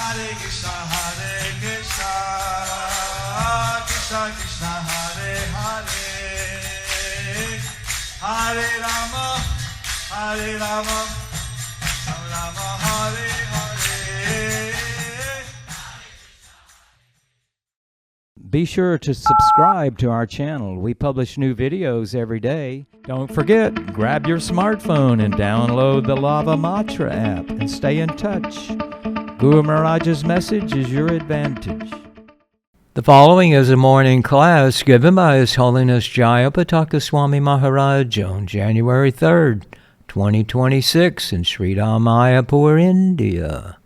Hare Krishna, Krishna Krishna, Hare Hare, Hare Rama, Rama Rama, Hare Hare. Be sure to subscribe to our channel. We publish new videos every day. Don't forget, grab your smartphone and download the Lava Matra app and stay in touch. Guru Maharaj's message is your advantage. The following is a morning class given by His Holiness Jayapataka Swami Maharaj on January 3rd, 2026 in Sri Mayapur, India.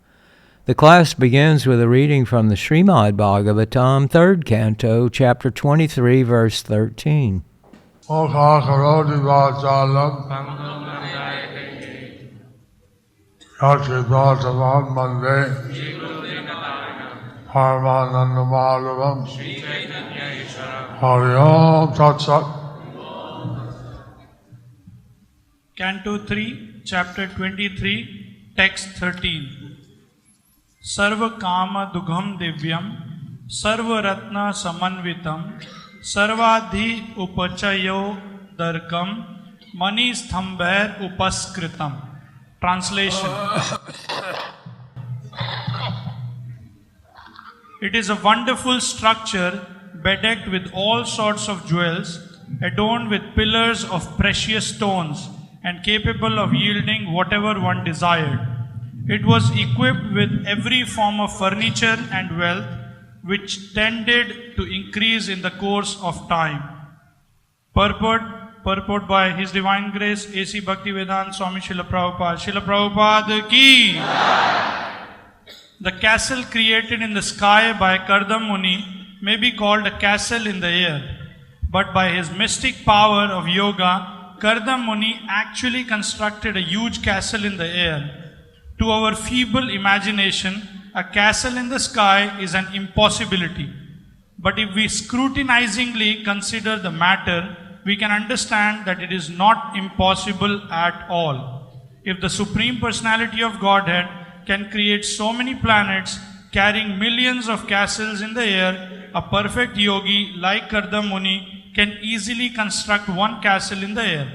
The class begins with a reading from the Srimad Bhagavatam, 3rd Canto, Chapter 23, verse 13. Okha karoti vachalam Yachidvatavam Mande Parmanandamalavam Hari Om Tat Sat. Canto 3, Chapter 23, Text 13. Sarva Kama Dugham Divyam, Sarva Ratna Samanvitam, Sarvadhi Upachayo Darkam, Mani Sthamber Upaskritam. Translation. It is a wonderful structure bedecked with all sorts of jewels, adorned with pillars of precious stones, and capable of yielding whatever one desired. It was equipped with every form of furniture and wealth, which tended to increase in the course of time. Purport by His Divine Grace A.C. Bhaktivedanta Swami Srila Prabhupada. Srila Prabhupada ki! The castle created in the sky by Kardam Muni may be called a castle in the air, but by his mystic power of yoga, Kardam Muni actually constructed a huge castle in the air. To our feeble imagination, a castle in the sky is an impossibility. But if we scrutinizingly consider the matter, we can understand that it is not impossible at all. If the Supreme Personality of Godhead can create so many planets carrying millions of castles in the air, a perfect yogi like Kardam Muni can easily construct one castle in the air.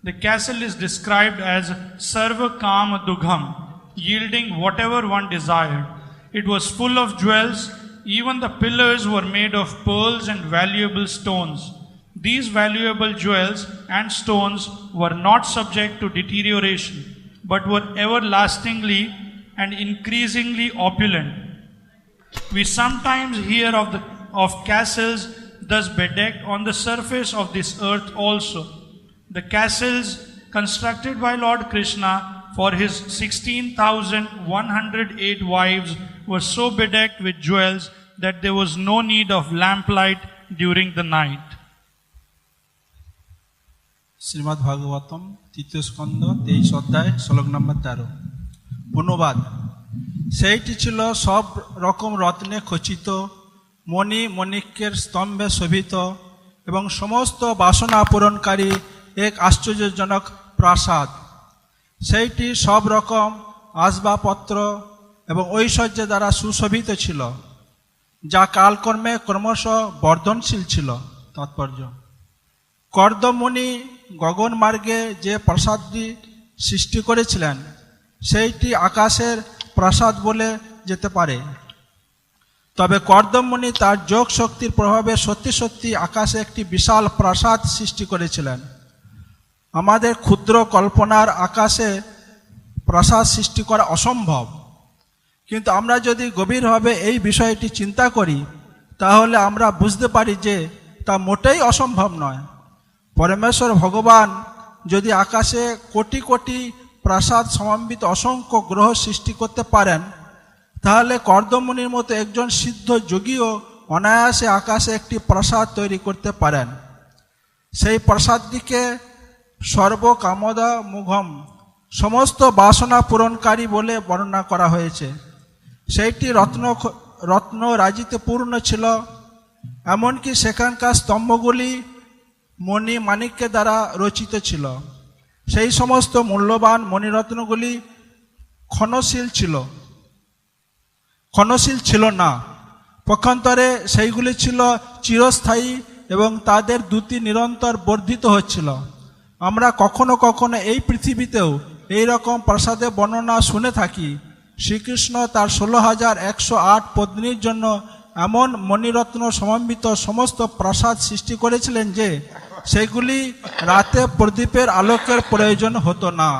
The castle is described as Sarva Kama Dugham, yielding whatever one desired. It was full of jewels. Even the pillars were made of pearls and valuable stones. These valuable jewels and stones were not subject to deterioration, but were everlastingly and increasingly opulent. We sometimes hear of castles thus bedecked on the surface of this earth also. The castles constructed by Lord Krishna for his 16,108 wives were so bedecked with jewels that there was no need of lamplight during the night. Shrimad Bhagavatam তৃতীয় স্কন্ধ 23 অধ্যায় শ্লোক নম্বর 13। অনুবাদ। সেইটি ছিল সব রকম রত্নে খচিত, মণি মণিক্যের স্তম্ভে শোভিত এবং সমস্ত বাসনা পূরণকারী এক আশ্চর্যজনক প্রাসাদ। সেইটি সব রকম আসবাবপত্র এবং ঐশ্বর্য দ্বারা সুশোভিত ছিল, যা কালকর্মে ক্রমশ বর্ধনশীল ছিল। তাৎপর্য: কর্দমুনি গগন মার্গে যে প্রাসাদটি সৃষ্টি করেছিলেন, সেইটি আকাশের প্রাসাদ বলে যেতে পারে। তবে কর্দমুনি তার যোগ শক্তির প্রভাবে সত্যি সত্যি আকাশে একটি বিশাল প্রাসাদ সৃষ্টি করেছিলেন। আমাদের ক্ষুদ্র কল্পনার আকাশে প্রাসাদ সৃষ্টি করা অসম্ভব, কিন্তু আমরা যদি গভীরভাবে এই বিষয়টি চিন্তা করি, তাহলে আমরা বুঝতে পারি যে তা মোটেই অসম্ভব নয়। পরমেশ্বর ভগবান যদি আকাশে কোটি কোটি প্রাসাদ সমন্বিত অসংখ্য গ্রহ সৃষ্টি করতে পারেন, তাহলে কর্দমুনির মতো একজন সিদ্ধ যোগীও অনায়াসে আকাশে একটি প্রাসাদ তৈরি করতে পারেন। সেই প্রাসাদটিকে সর্বকামদা মুঘম, সমস্ত বাসনা পূরণকারী বলে বর্ণনা করা হয়েছে। সেইটি রত্ন রাজিতে পূর্ণ ছিল, এমনকি সেখানকার স্তম্ভগুলি মণি মাণিক্য দ্বারা রচিত ছিল। সেই সমস্ত মূল্যবান মণিরত্নগুলি ক্ষণশীল ছিল। ক্ষণশীল ছিল না, পক্ষান্তরে সেইগুলি ছিল চিরস্থায়ী এবং তাদের দ্যুতি নিরন্তর বর্ধিত হচ্ছিল। আমরা কখনো কখনো এই পৃথিবীতেও এই রকম প্রাসাদের বর্ণনা শুনে থাকি। শ্রীকৃষ্ণ তার 16,108 পত্নীর জন্য এমন মণিরত্ন সমন্বিত সমস্ত প্রাসাদ সৃষ্টি করেছিলেন যে সেগুলি রাতে প্রদীপের আলোকের প্রয়োজন হতো না।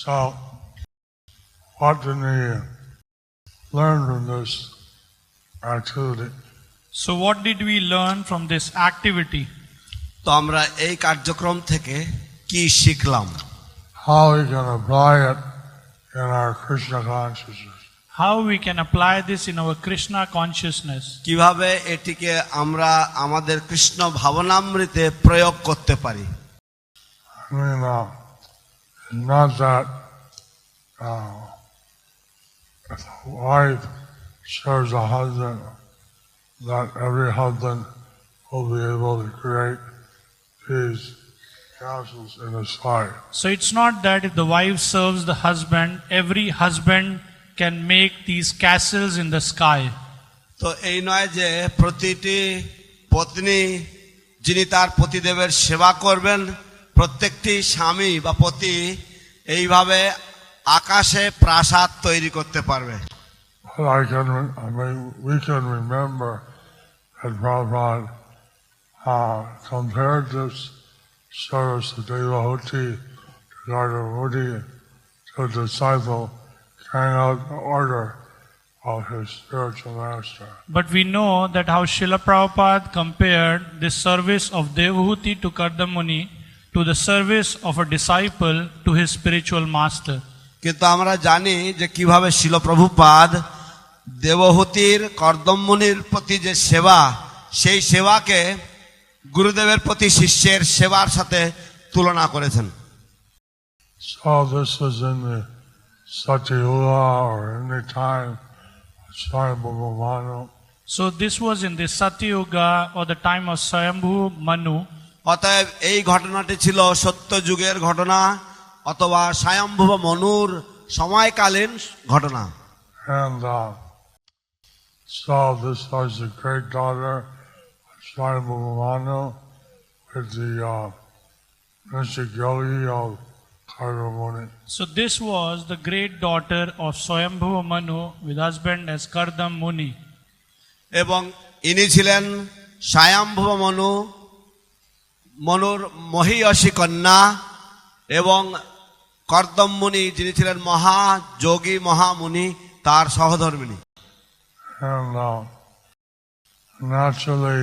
So, what did we learn from this activity? So, what did we learn from this activity? তো আমরা এই কার্যক্রম থেকে কি শিখলাম? How we can apply it in our Krishna consciousness. How we can apply this in our Krishna consciousness? কিভাবে এটিকে আমরা আমাদের কৃষ্ণ ভাবনামৃতে প্রয়োগ করতে পারি? I mean, not that if a wife serves a husband, that every husband will be able to create these castles in the sky. So, it's not that if the wife serves the husband, every husband can make these castles in the sky. তো এই নয় যে প্রতিটি পত্নী যিনি তার পতিদেবের সেবা করবেন, প্রত্যেকটি স্বামী বা পতি এইভাবে আকাশে প্রাসাদ তৈরি করতে পারবে। But we can remember that Prabhupada compared this service of Devahuti to Gardamudi to a disciple carrying out the order of his spiritual master. But we know that how Srila Prabhupada compared this service of Devahuti to Kardamuni to the service of a disciple to his spiritual master. কিন্তু আমরা জানি যে কিভাবে শিল প্রভুপাদ দেবহূতির কর্দমমুনির প্রতি যে সেবা, সেই সেবাকে গুরুদেবের প্রতি শিষ্যের সেবার সাথে তুলনা করেছেন। So this was in the Satyuga or in the time of Swayambhu Manu. So this was in the Satyuga or the time of Swayambhu Manu. অতএব এই ঘটনাটি ছিল সত্য যুগের ঘটনা অথবা স্বয়ম্ভুব মনুর সময়কালীন ঘটনা। And so this was the great daughter of Swayambhu Manu with the mystic yogi of Kardamuni. So this was the great daughter of Swayambhu Manu with husband as Kardam Muni. এবং ইনি ছিলেন স্বয়ম্ভুব মনুর মহিয়সী কন্যা এবং কর্দম মুনি যিনি ছিলেন মহাযোগী মহামুনি তার সহধর্মিণী। And naturally,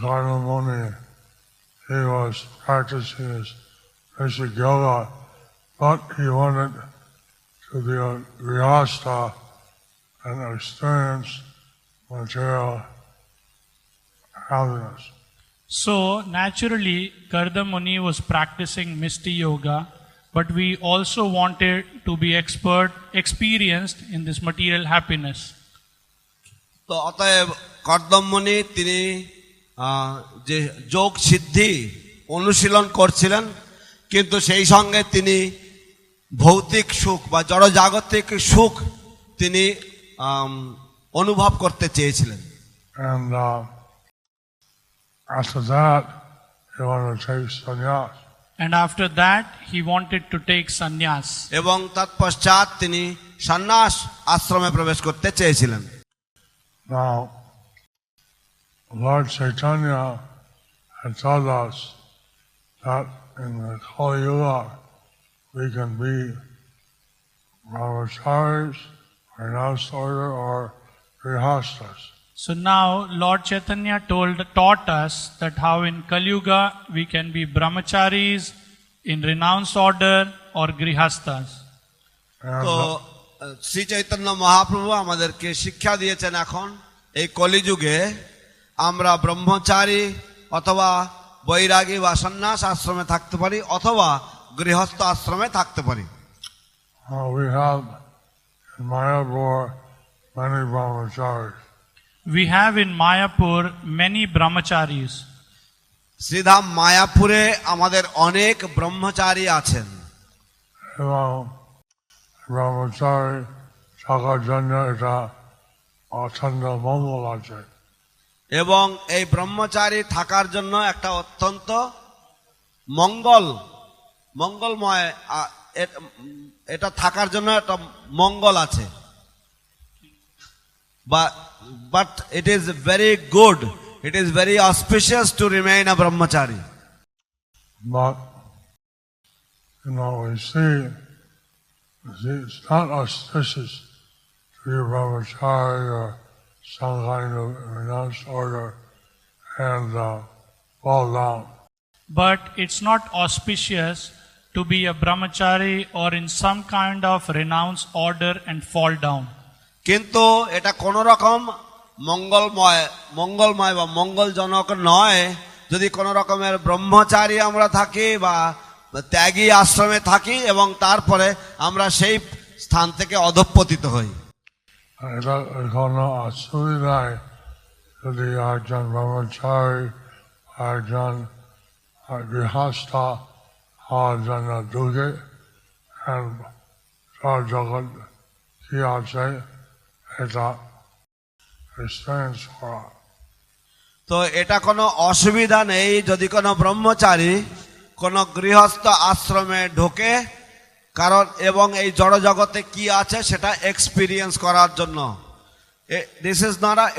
Kardamuni, he was practicing his basic yoga, but he wanted to be a grihastha and experience material happiness. So naturally, Kardam Muni was practicing Misti Yoga, but we also wanted to be experienced in this material happiness. তো অতএব কর্দম মুনি তিনি যে যোগ সিদ্ধি অনুশীলন করছিলেন, কিন্তু সেই সঙ্গে তিনি ভৌতিক সুখ বা জড়জাগতিক সুখ তিনি অনুভব করতে চেয়েছিলেন। And after that, he wanted to take sannyas. And after that, he wanted to take sannyas. এবং তৎপশ্চাৎ তিনি সন্ন্যাস আশ্রমে প্রবেশ করতে চেয়েছিলেন। Now, Lord Chaitanya had told us that in the Kali Yuga we can be brahmacharis, renounced order, or grihastas. So now Lord Chaitanya taught us that how in Kali Yuga we can be brahmacharis, in renounced order, or grihastas. তো শ্রী চৈতন্য মহাপ্রভু আমাদেরকে শিক্ষা দিয়েছেন এখন এই কলিযুগে আমরা ব্রহ্মচারী অথবা বৈরাগী বা সন্ন্যাস আশ্রমে থাকতে পারি অথবা গৃহস্থ আশ্রমে থাকতে পারি। We have in Mayapur many brahmacharis. We have in Mayapur many brahmacharis. Sridham মায়াপুরে আমাদের অনেক ব্রহ্মচারী আছেন এবং ব্রহ্মচারী থাকার জন্য এটা অত্যন্ত মঙ্গল আছে। এবং এই ব্রহ্মচারী থাকার জন্য একটা অত্যন্ত মঙ্গলময় এটা থাকার জন্য একটা মঙ্গল আছে। But it is very good, it is very auspicious to remain a brahmachari. But we see it's not auspicious to be a brahmachari or some kind of renounced order and fall down. But it's not auspicious to be a brahmachari or in some kind of renounced order and fall down. কিন্তু এটা কোন রকম মঙ্গলময় বা মঙ্গলজনক নয় যদি কোন রকমের ব্রহ্মচারী আমরা থাকি বা ত্যাগী আশ্রমে থাকি এবং তারপরে আমরা সেই স্থান থেকে অধঃপতিত হই। এটা কোনো অসুবিধায় যদি একজন ব্রহ্মচারী একজন গৃহস্থ হওয়ার জন্য ঢুকে সব জগৎ কি আছে এটা এক্সপিরিয়েন্স করা। তো এটা কোনো অসুবিধা নেই যদি কোনো ব্রহ্মচারী কোনো গৃহস্থ আশ্রমে ঢোকে, কারণ এবং এই জড় জগতে কি আছে সেটা এক্সপিরিয়েন্স করার জন্য।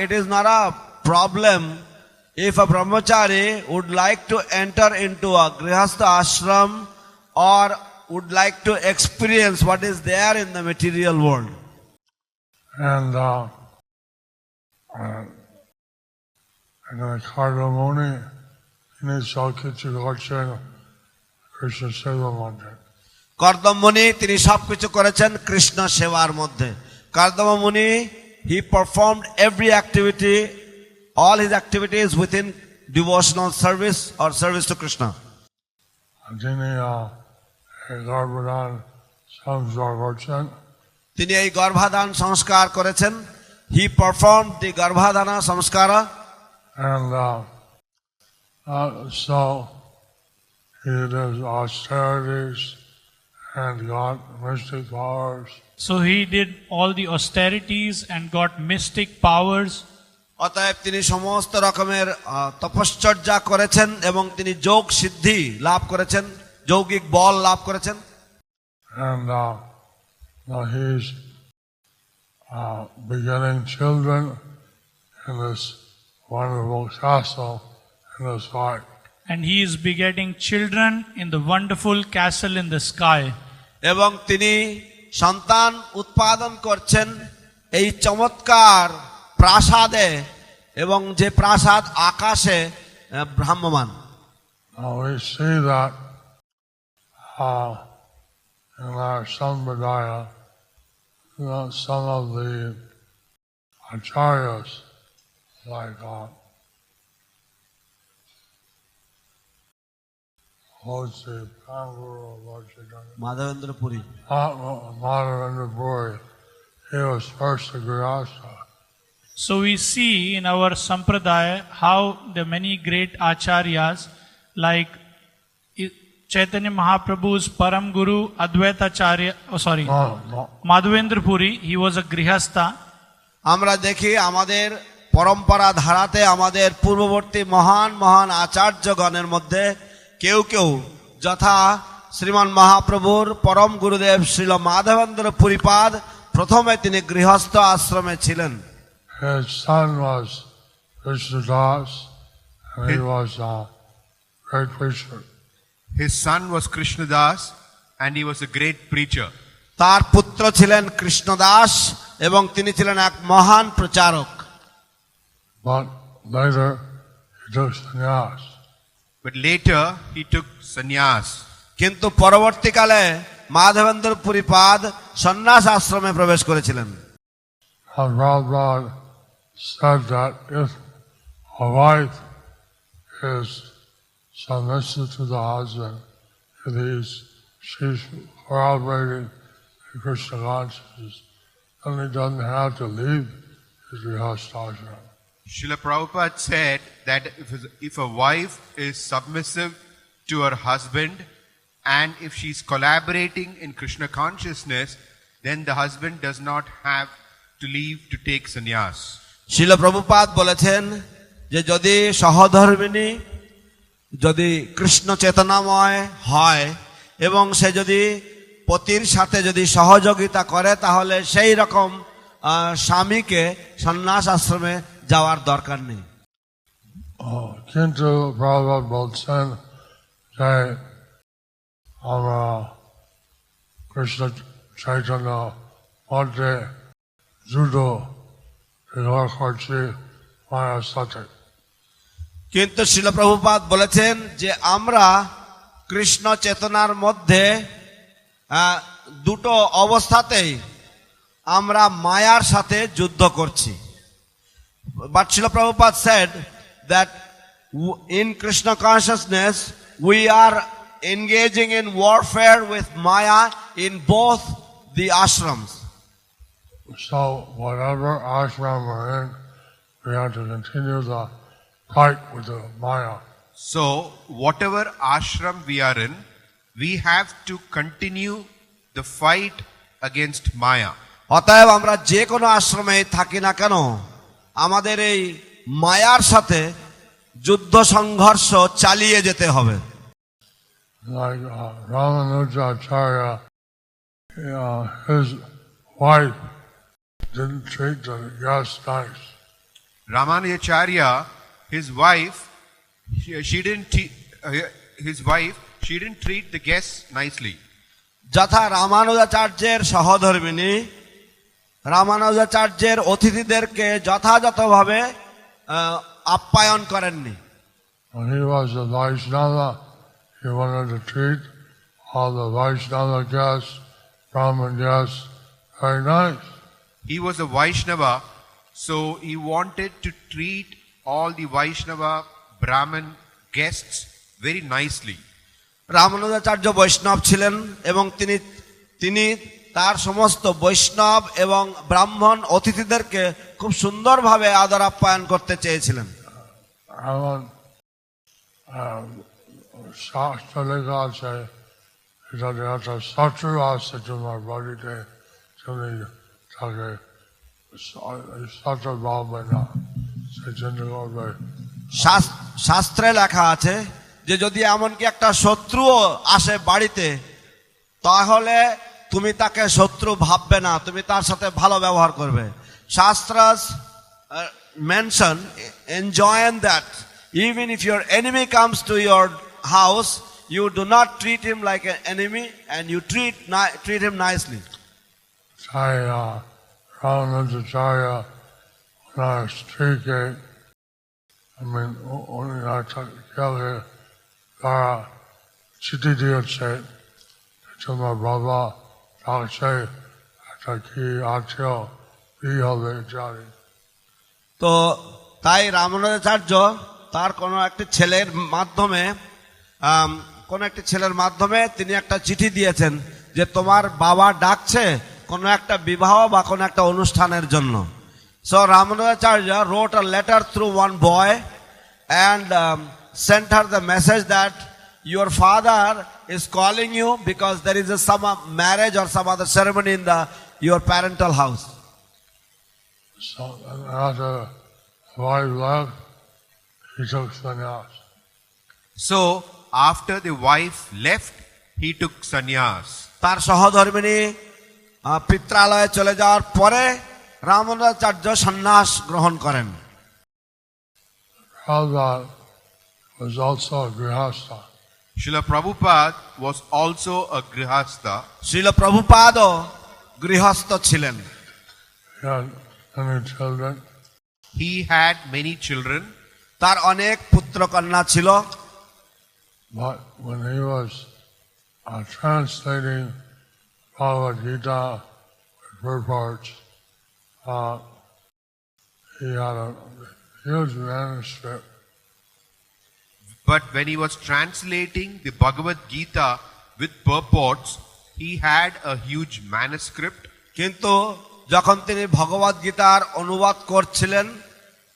It is not a problem if a brahmachari would like to enter into a grihastha ashram or would like to experience what is there in the material world. And Kardamuni তিনি সব কিছু করছেন কৃষ্ণ সেবার মধ্যে। কর্দম মুনি তিনি সবকিছু করেছেন কৃষ্ণ সেবার মধ্যে। কর্দম মুনি he performed every activity, all his activities within devotional service or service to Krishna. তিনি গর্ভদান সংস্কার করছেন। তিনি এই গর্ভাধান সংস্কার করেছেন। he performed the garbhadana samskara. And so he did austerities and got mystic powers. So he did all the austerities and got mystic powers. অতএব তিনি সমস্ত রকমের তপশ্চর্যা করেছেন এবং তিনি যোগ সিদ্ধি লাভ করেছেন, যৌগিক বল লাভ করেছেন। And now he's begetting children in this wonderful castle in the sky. And he is begetting children in the wonderful castle in the sky. এবং তিনি সন্তান উৎপাদন করছেন এই চমৎকার প্রাসাদে, এবং যে প্রাসাদ আকাশে ভ্রাম্যমান। We see that in our Sampradaya, some of the acharyas, like Madhavendra Puri, Madhavendra Puri, he was first a Grihastha. So we see in our sampradaya how the many great acharyas like Chaitanya Mahaprabhu's Param Guru Advaita Acharya, Madhavendra Puri, he was a grihastha. আমরা দেখি আমাদের পরম্পরা ধারাতে আমাদের পূর্ববর্তী মহান মহান আচার্যগণের মধ্যে কেউ কেউ যথা শ্রীমান মহাপ্রভুর পরম গুরুদেব শ্রীল মাধবেন্দ্র পুরীপাদ, প্রথমে তিনি গৃহস্থ আশ্রমে ছিলেন। His son was Krishnadas, and he was a great preacher. His son was Krishnadas and he was a great preacher. তার পুত্র ছিলেন কৃষ্ণদাস এবং তিনি ছিলেন এক মহান প্রচারক। But later he took sannyas. But later he took sannyas. কিন্তু পরবর্তীকালে মাধবেন্দ্র পুরীপাদ সন্ন্যাস আশ্রমে প্রবেশ করেছিলেন। Prabhupada said that if a wife is submissive to the husband, she's corroborating the Krishna consciousness, then he doesn't have to leave his grihastha ashram. Srila Prabhupada said that if a wife is submissive to her husband and if she's collaborating in Krishna consciousness, then the husband does not have to leave to take sannyas. শিল প্রভুপাদ বলেছেন যে যদি সহধর্মিণী যদি কৃষ্ণ চেতনাময় হয় এবং সে যদি পতির সাথে যদি সহযোগিতা করে তাহলে সেই রকম স্বামীকে সন্ন্যাস আশ্রমে যাওয়ার দরকার নেই। কিন্তু প্রভুপাদ বলছেন যে আমরা কৃষ্ণ চৈতন্য মধ্যে যুদ্ধ ব্যবহার করছি মায়ার সাথে। কিন্তু শিল প্রভুপাদ বলেছেন যে আমরা কৃষ্ণ চেতনার মধ্যে দুটো অবস্থাতেই আমরা মায়ার সাথে যুদ্ধ করছি। But Srila Prabhupada said that in Krishna consciousness we are engaging in warfare with Maya in both the ashrams. So whatever ashram we're in, we have to continue the fight with the Maya. So, whatever ashram we are in, we have to continue the fight against Maya. অতএব আমরা যে কোনো আশ্রমে থাকি না কেন আমাদের এই মায়ার সাথে যুদ্ধ সংঘর্ষ চালিয়ে যেতে হবে। Like Ramanujacharya, his wife didn't treat the guests nice. Ramanujacharya, his wife, she didn't treat the guests nicely. যথা রামানুজাচার্যের সহধর্মিণী রামানুজাচার্যের অতিথিদেরকে যথাযথভাবে আপ্যায়ন করেননি। When he was a Vaishnava, he wanted to treat all the Vaishnava guests, Brahmin guests, very nice. He was a Vaishnava, so he wanted to treat all the Vaishnava Brahmin guests very nicely. Ramanujacharya বৈষ্ণব ছিলেন এবং তিনি তার সমস্ত বৈষ্ণব এবং ব্রাহ্মণ অতিথিদেরকে খুব সুন্দরভাবে আদর আপ্যায়ন করতে চেয়েছিলেন। এমন শাস্ত্র লেখা আছে যদি একটা শত্রু আসছে তোমার বাড়িতে তুমি তাকে শত্রু ভাববে না, সেই জন্য করবে। শাস্ত্রে লেখা আছে যে যদি এমনকি একটা শত্রুও আসে বাড়িতে তাহলে তুমি তাকে শত্রু ভাববে না, তুমি তার সাথে ভালো ব্যবহার করবে। শাস্ত্রাস mention enjoin that even if your enemy comes to your house you do not treat him like an enemy and you treat him nicely. তাই রামানুজাচার্য ওনার স্ত্রীকে উনি একটা খেলে তারা চিঠি দিয়েছে তোমার বাবা ডাকছে একটা কি আছে কি হবে জানি। তো তাই রামানুজাচার্য তার কোনো একটি ছেলের মাধ্যমে তিনি একটা চিঠি দিয়েছেন যে তোমার বাবা ডাকছে কোনো একটা বিবাহ বা কোনো একটা অনুষ্ঠানের জন্য। So Ramanujacharya wrote a letter through one boy and sent her the message that your father is calling you because there is some marriage or some other ceremony in your parental house. So after the wife left, he took sannyas. So, after the wife left, he took sannyas. তার সহধর্মিণী পিত্রালয়ে চলে যাওয়ার পরে রামানুজাচার্য সন্ন্যাস গ্রহণ করেন। Prabhupada was also a grihastha. Srila Prabhupada was also a grihastha. Srila প্রভুপাদও গৃহস্থ ছিলেন। He had many children. He had many children, তার অনেক পুত্রকন্যা ছিল। But when he was translating Bhagavad Gita with purports, he had a huge manuscript. but when he was translating the Bhagavad Gita with purports, he had a huge manuscript. কিন্তু যখন তিনি ভগবদ গীতার অনুবাদ করছিলেন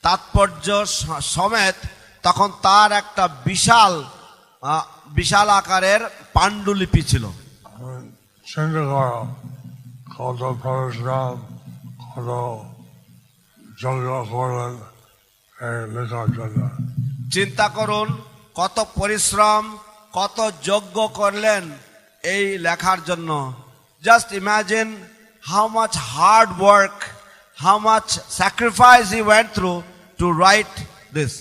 তাৎপর্য সমেত তখন তার একটা বিশাল আকারের পাণ্ডুলিপি ছিল। চিন্তা করো কত পরিশ্রম, কত যজ্ঞ করলেন এই লেখার জন্য। চিন্তা করুন কত পরিশ্রম, কত যজ্ঞ করলেন এই লেখার জন্য। Just imagine how much hard work, how much sacrifice he went through to write this.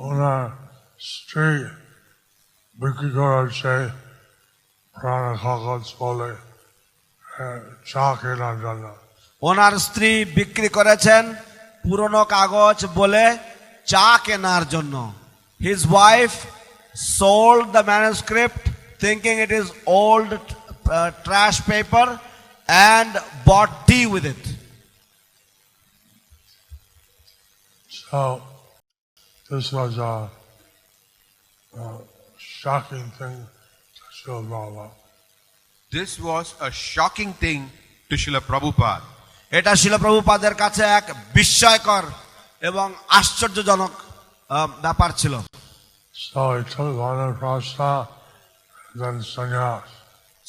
ওনার স্ত্রী বিক্রি করেছে পুরানো কাগজ বলে চা কেনার জন্য। ওনার স্ত্রী বিক্রি করেছেন পুরনো কাগজ বলে চা কেনার জন্য। His wife sold the manuscript thinking it is old trash paper and bought tea with it. So this was a shocking thing to Srila Prabhupada. This was a shocking thing to Srila Prabhupada. এটা শিল প্রভুপাদের কাছে এক বিস্ময়কর এবং আশ্চর্যজনক ব্যাপার ছিল। So he took Vanaprastha and then sannyas.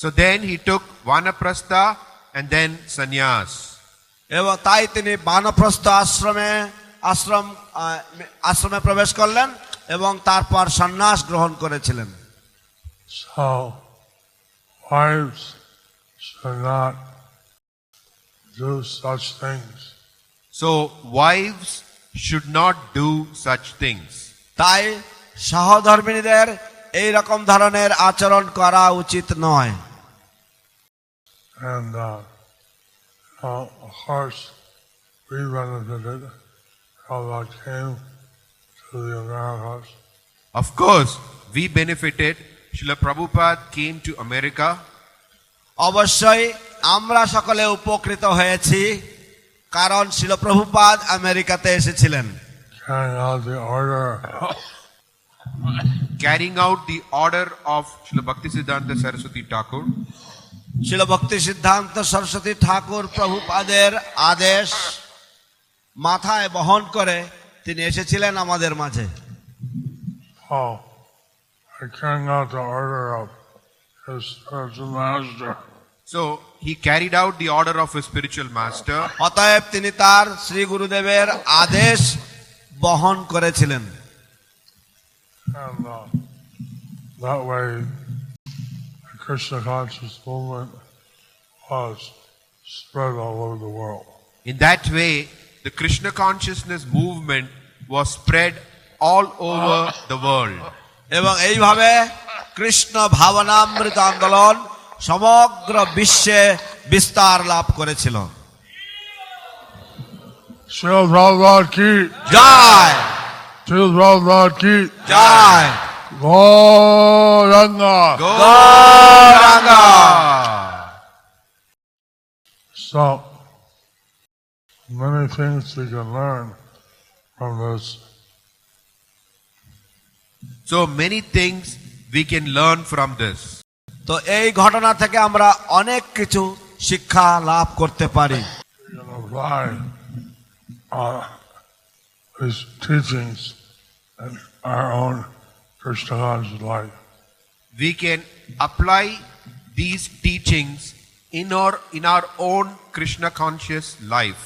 So then he took Vanaprastha and then sannyas. এবং তাই তিনি বানপ্রস্থ আশ্রমে প্রবেশ করলেন এবং তারপর সন্ন্যাস গ্রহণ করেছিলেন। So wives should not do such things. So wives should not do such things. তাই সহধর্মিণীদের এই রকম ধরনের আচরণ করা উচিত নয়। And of course, we benefited. Prabhupada came to the Americas. Of course, we benefited. Srila Prabhupada came to America. অবশ্যই আমরা সকলে উপকৃত হয়েছি, কারণ শিল প্রভুপাদ আমেরিকাতে এসেছিলেন। Carrying out the order of Srila Bhaktisiddhanta Saraswati Thakur. শিল ভক্তি সিদ্ধান্ত সরস্বতী ঠাকুর প্রভুপাদের আদেশ মাথায় বহন করে তিনি এসেছিলেন আমাদের মাঝে। Oh, I carrying out the order of his spiritual master. So he carried out the order of his spiritual master. অতএব তিনি তার শ্রী গুরুদেবের আদেশ বহন করেছিলেন। And that way, the Krishna conscious movement was spread all over the world. In that way, the Krishna consciousness movement was spread all over the world. এবং এইভাবে কৃষ্ণ ভাবনামৃত আন্দোলন সমগ্র বিশ্বে বিস্তার লাভ করেছিল। Srila Prabhupada ki Joy, Srila Prabhupada ki Joy, Gauranga. Gauranga. So many things we can learn from this. So many things we can learn from this. তো এই ঘটনা থেকে আমরা অনেক কিছু শিক্ষা লাভ করতে পারি। We can apply these teachings in our own Krishna conscious life. We can apply these teachings in our own Krishna conscious life.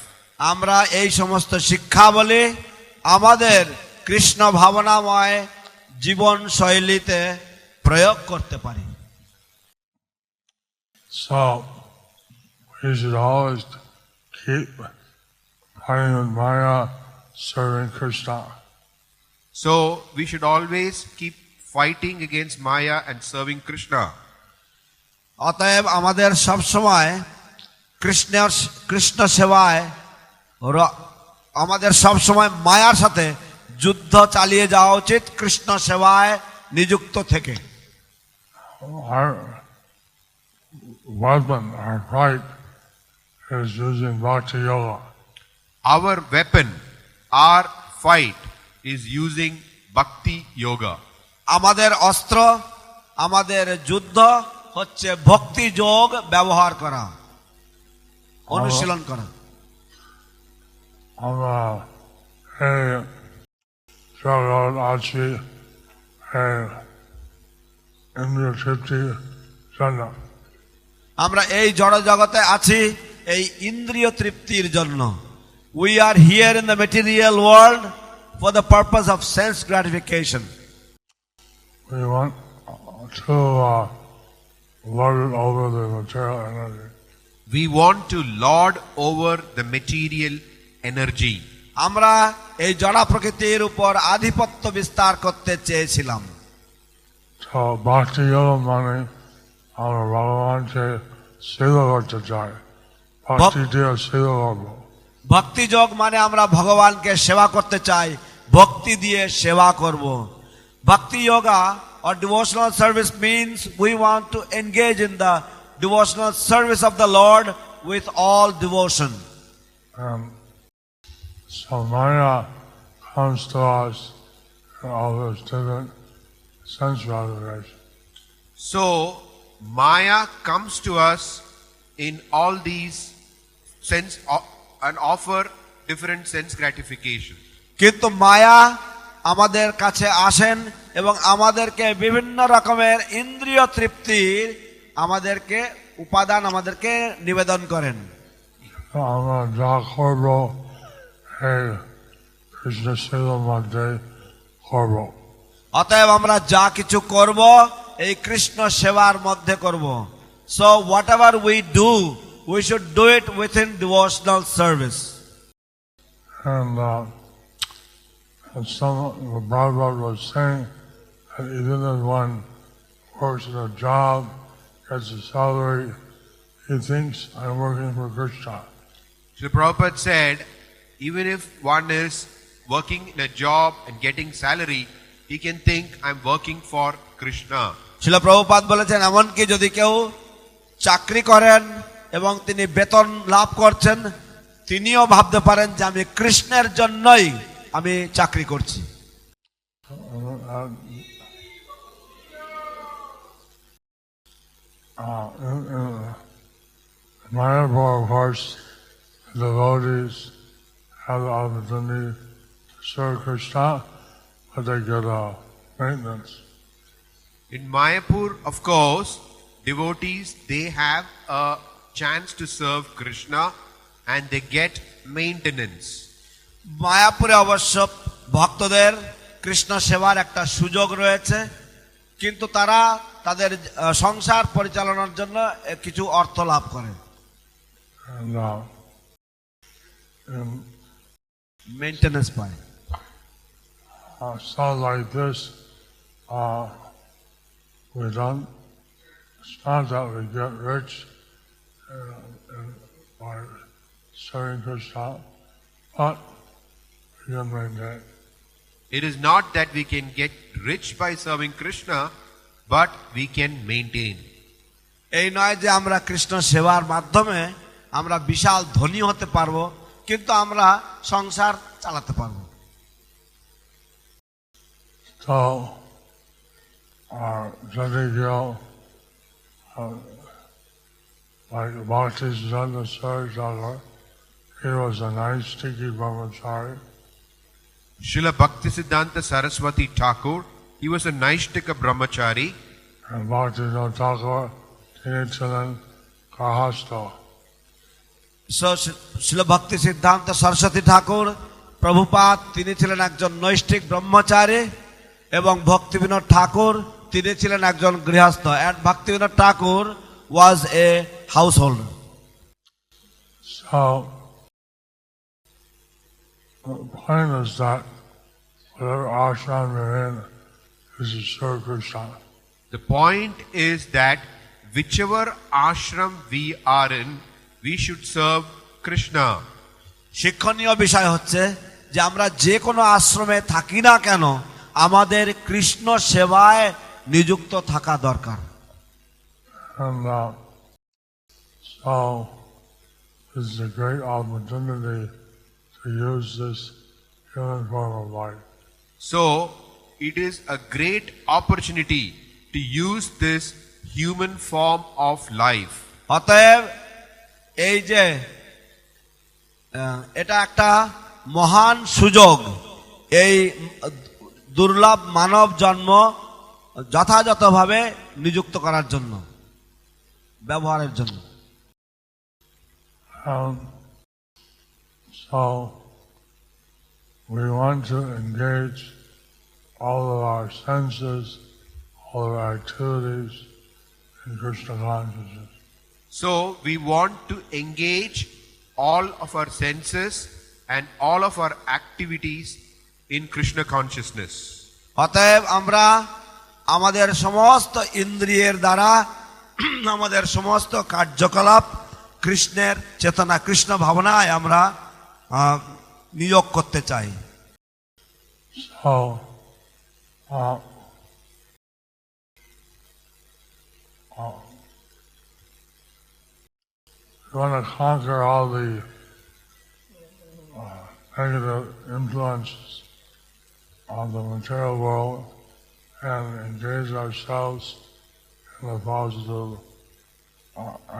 আমরা এই সমস্ত শিক্ষাবলী আমাদের কৃষ্ণ ভাবনাময় জীবন শৈলীতে প্রয়োগ করতে পারি। So we should always keep fighting with Maya, serving Krishna. So we should always keep fighting against Maya and serving Krishna. অতএব আমাদের সব সময় কৃষ্ণ সেবায় আমাদের সব সময় মায়ার সাথে যুদ্ধ চালিয়ে যাওয়া উচিত, কৃষ্ণ সেবায় নিযুক্ত থেকে। Our weapon, our fight is using Bhakti Yoga. Our weapon, our fight is using Bhakti Yoga. আমাদের অস্ত্র, আমাদের যুদ্ধ হচ্ছে ভক্তি যোগ ব্যবহার করা, অনুশীলন করা। I'm এই জগৎ আছি এই ইন্দ্রিয় তৃপ্তির জন্য। আমরা এই জড় জগতে আছি এই ইন্দ্রিয় তৃপ্তির জন্য। We are here in the material world for the purpose of sense gratification. We want to lord it over the material energy. We want to lord over the material energy. আমরা এই জড় প্রকৃতির উপর আধিপত্য বিস্তার করতে চেয়েছিলাম। So bhakti yoga মানে আমরা ভগবানকে সেবা করতে চাই, ভক্তি দিয়ে সেবা করবো। ভক্তি যোগ মানে আমরা ভগবানকে সেবা করতে চাই, ভক্তি দিয়ে সেবা করব। Bhakti yoga or devotional service means we want to engage in the devotional service of the Lord with all devotion. So Maya comes to us in all those different sense gratification. So Maya comes to us in all these sense and offer different sense gratification. কিন্তু মায়া আমাদের কাছে আসেন এবং আমাদেরকে বিভিন্ন রকমের ইন্দ্রিয় তৃপ্তির আমাদেরকে উপাদান আমাদেরকে নিবেদন করেন। আমরা যা করবো এই কৃষ্ণ সেবার মধ্যে করবো। অতএব আমরা যা কিছু করব এই কৃষ্ণ সেবার মধ্যে করব। So whatever we do, we should do it within devotional service. And some the Bhagavad was saying that even if one works at a job, gets a salary, he thinks I'm working for Krishna. So Prabhupada said, even if one is working in a job and getting salary, he can think I'm working for Krishna. শিল প্রভুপাদ বলেছেন এমনকি যদি কেউ চাকরি করেন এবং তিনি বেতন লাভ করছেন, তিনিও ভাবতে পারেন যে আমি কৃষ্ণের জন্যই আমি চাকরি করছি। Mayapur, of course, the devotees have the opportunity to serve Krishna, but they get maintenance. In Mayapur, of course, devotees, they have a chance to serve Krishna and they get maintenance. মায়াপুরে অবশ্য ভক্তদের কৃষ্ণ সেবার একটা সুযোগ রয়েছে, কিন্তু তারা তাদের সংসার পরিচালনার জন্য কিছু অর্থ লাভ করে। মেইনটেনেন্স পায়। Sounds like this. We don't. It's not that we get rich by serving Krishna, but we can maintain. It is not that we can get rich by serving Krishna, but we can maintain. এই নয় যে আমরা কৃষ্ণ সেবার মাধ্যমে আমরা বিশাল ধনী হতে পারবো, কিন্তু আমরা সংসার চালাতে পারবো। So, Jadegil, like Bhaktisiddhanta Saraswati, he was a nice sticky brahmachari. Srila Bhaktisiddhanta Saraswati Thakur, he was a Naishtika brahmachari. And Bhaktisiddhanta Thakur, তিনি ছিলেন গৃহস্থ। শিল ভক্তি সিদ্ধান্ত সরস্বতী ঠাকুর প্রভুপাদ তিনি ছিলেন একজন নৈষ্ঠিক ব্রহ্মচারী এবং ভক্তিবিনোদ ঠাকুর তিনি ছিলেন একজন গৃহস্থ। And Bhaktivinod Thakur was a householder. So the point is that whatever ashram you're in is to serve Krishna. The point is that whichever ashram we are in, we should serve Krishna. শিক্ষণীয় বিষয় হচ্ছে যে আমরা যে কোনো আশ্রমে থাকি না কেন আমাদের কৃষ্ণ সেবায় নিযুক্ত থাকা দরকার। And so this is a great opportunity to use this human form of life. So it is a great opportunity to use this human form of life. অতএব এই যে এটা একটা মহান সুযোগ এই দুর্লভ মানব জন্ম যথাযথভাবে নিযুক্ত করার জন্য, ব্যবহারের জন্য। So we want to engage all of our senses, all of our activities in Krishna consciousness. So we want to engage all of our senses and all of our activities in Krishna consciousness. অতএব আমরা আমাদের সমস্ত ইন্দ্রিয়ের দ্বারা আমাদের সমস্ত কার্যকলাপ কৃষ্ণের চেতনা, কৃষ্ণ ভাবনায় আমরা নিয়োগ করতে চাই। So we want to conquer all the negative influences of the material world and engage ourselves in the positive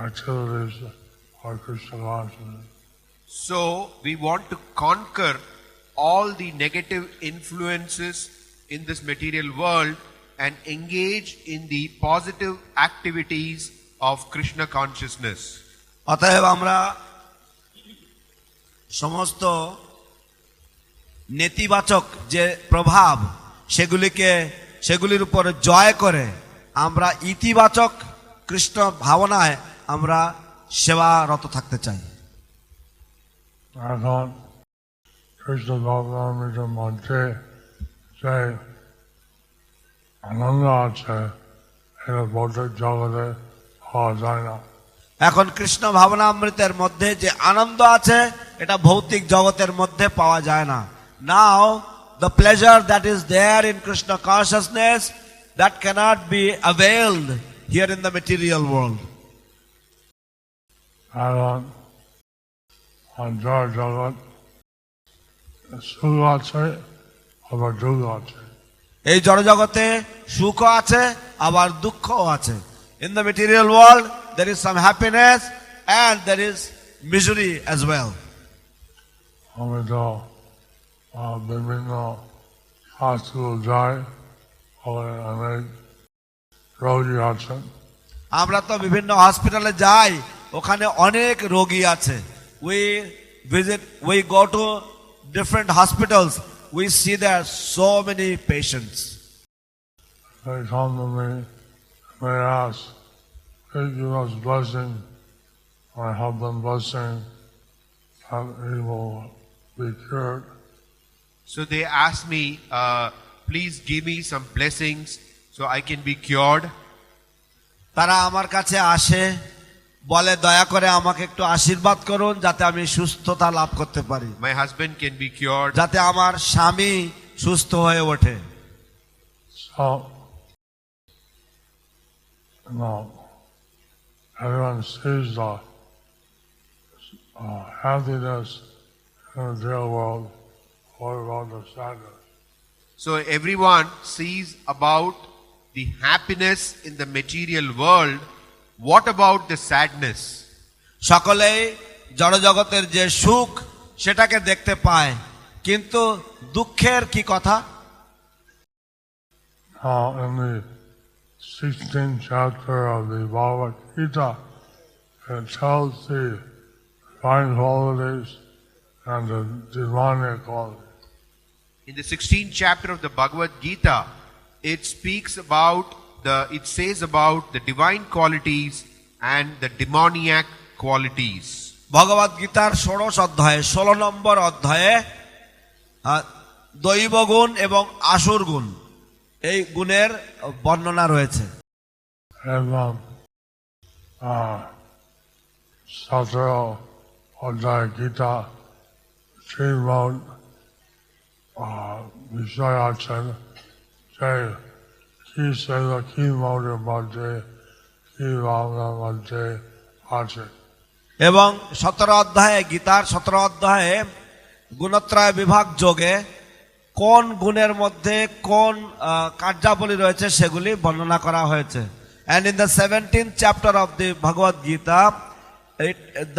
activities of Krishna consciousness. So we want to conquer all the negative influences in this material world and engage in the positive activities of Krishna consciousness. অতএব আমরা সমস্ত নেতিবাচক যে প্রভাব সেগুলির উপর জয় করে আমরা ইতিবাচক কৃষ্ণ ভাবনায় আমরা সেবারত থাকতে চাই। এখন কৃষ্ণ ভাবনামৃতের মধ্যে যে আনন্দ আছে এটা ভৌতিক জগতে পাওয়া যায় না। এখন কৃষ্ণ ভাবনামৃতের মধ্যে যে আনন্দ আছে এটা ভৌতিক জগতের মধ্যে পাওয়া যায় না। Now the pleasure that is there in Krishna consciousness that cannot be availed here in the material world. এখন জড় জগৎ সুখ আছে আবার দুঃখ আছে। এই জড় জগতে সুখ আছে আবার দুঃখও আছে। In the material world there is some happiness and there is misery as well. আমি তো বিভিন্ন হসপিটাল যাই, অনেক রোগী আছেন। আমরা তো বিভিন্ন হসপিটালে যাই, ওখানে অনেক রোগী আছে। We go to different hospitals, we see there are so many patients. They come to me, they ask, "Please give us blessing." I have them blessing that he will be cured. So they ask me, please give me some blessings so I can be cured. তারা আমার কাছে আসে, বলে দয়া করে আমাকে একটু আশীর্বাদ করুন যাতে আমি সুস্থতা লাভ করতে পারি, My husband can be cured. যাতে আমার স্বামী সুস্থ হয়ে ওঠে। So, everyone sees the happiness in the real world. What about the sadness? So everyone sees about the happiness in the material world. What about the sadness? সকলেই জড়জগতের যে সুখ সেটাকে দেখতে পায়, কিন্তু দুঃখের কি কথা? In the 16th chapter of the Bhagavad Gita, it tells the divine qualities and the demonic qualities. In the 16th chapter of the Bhagavad Gita, it says about the divine qualities and the demoniac qualities. ভগবদ গীতার 16 নম্বর অধ্যায়ে দৈব গুণ এবং আসুর গুণ এই গুণের বর্ণনা রয়েছে। এবং 17 অধ্যায় গীতা শ্রীমদ বিষয় আছেন যে কি সেবা কি মৌরের মধ্যে কি ভাবনার মধ্যে আছে। এবং 17 অধ্যায়ে গীতার 17 অধ্যায়ে গুণত্রয় বিভাগ যোগে কোন গুণের মধ্যে কোন কার্যাবলী রয়েছে সেগুলি বর্ণনা করা হয়েছে। And in the 17th chapter of the Bhagavad Gita,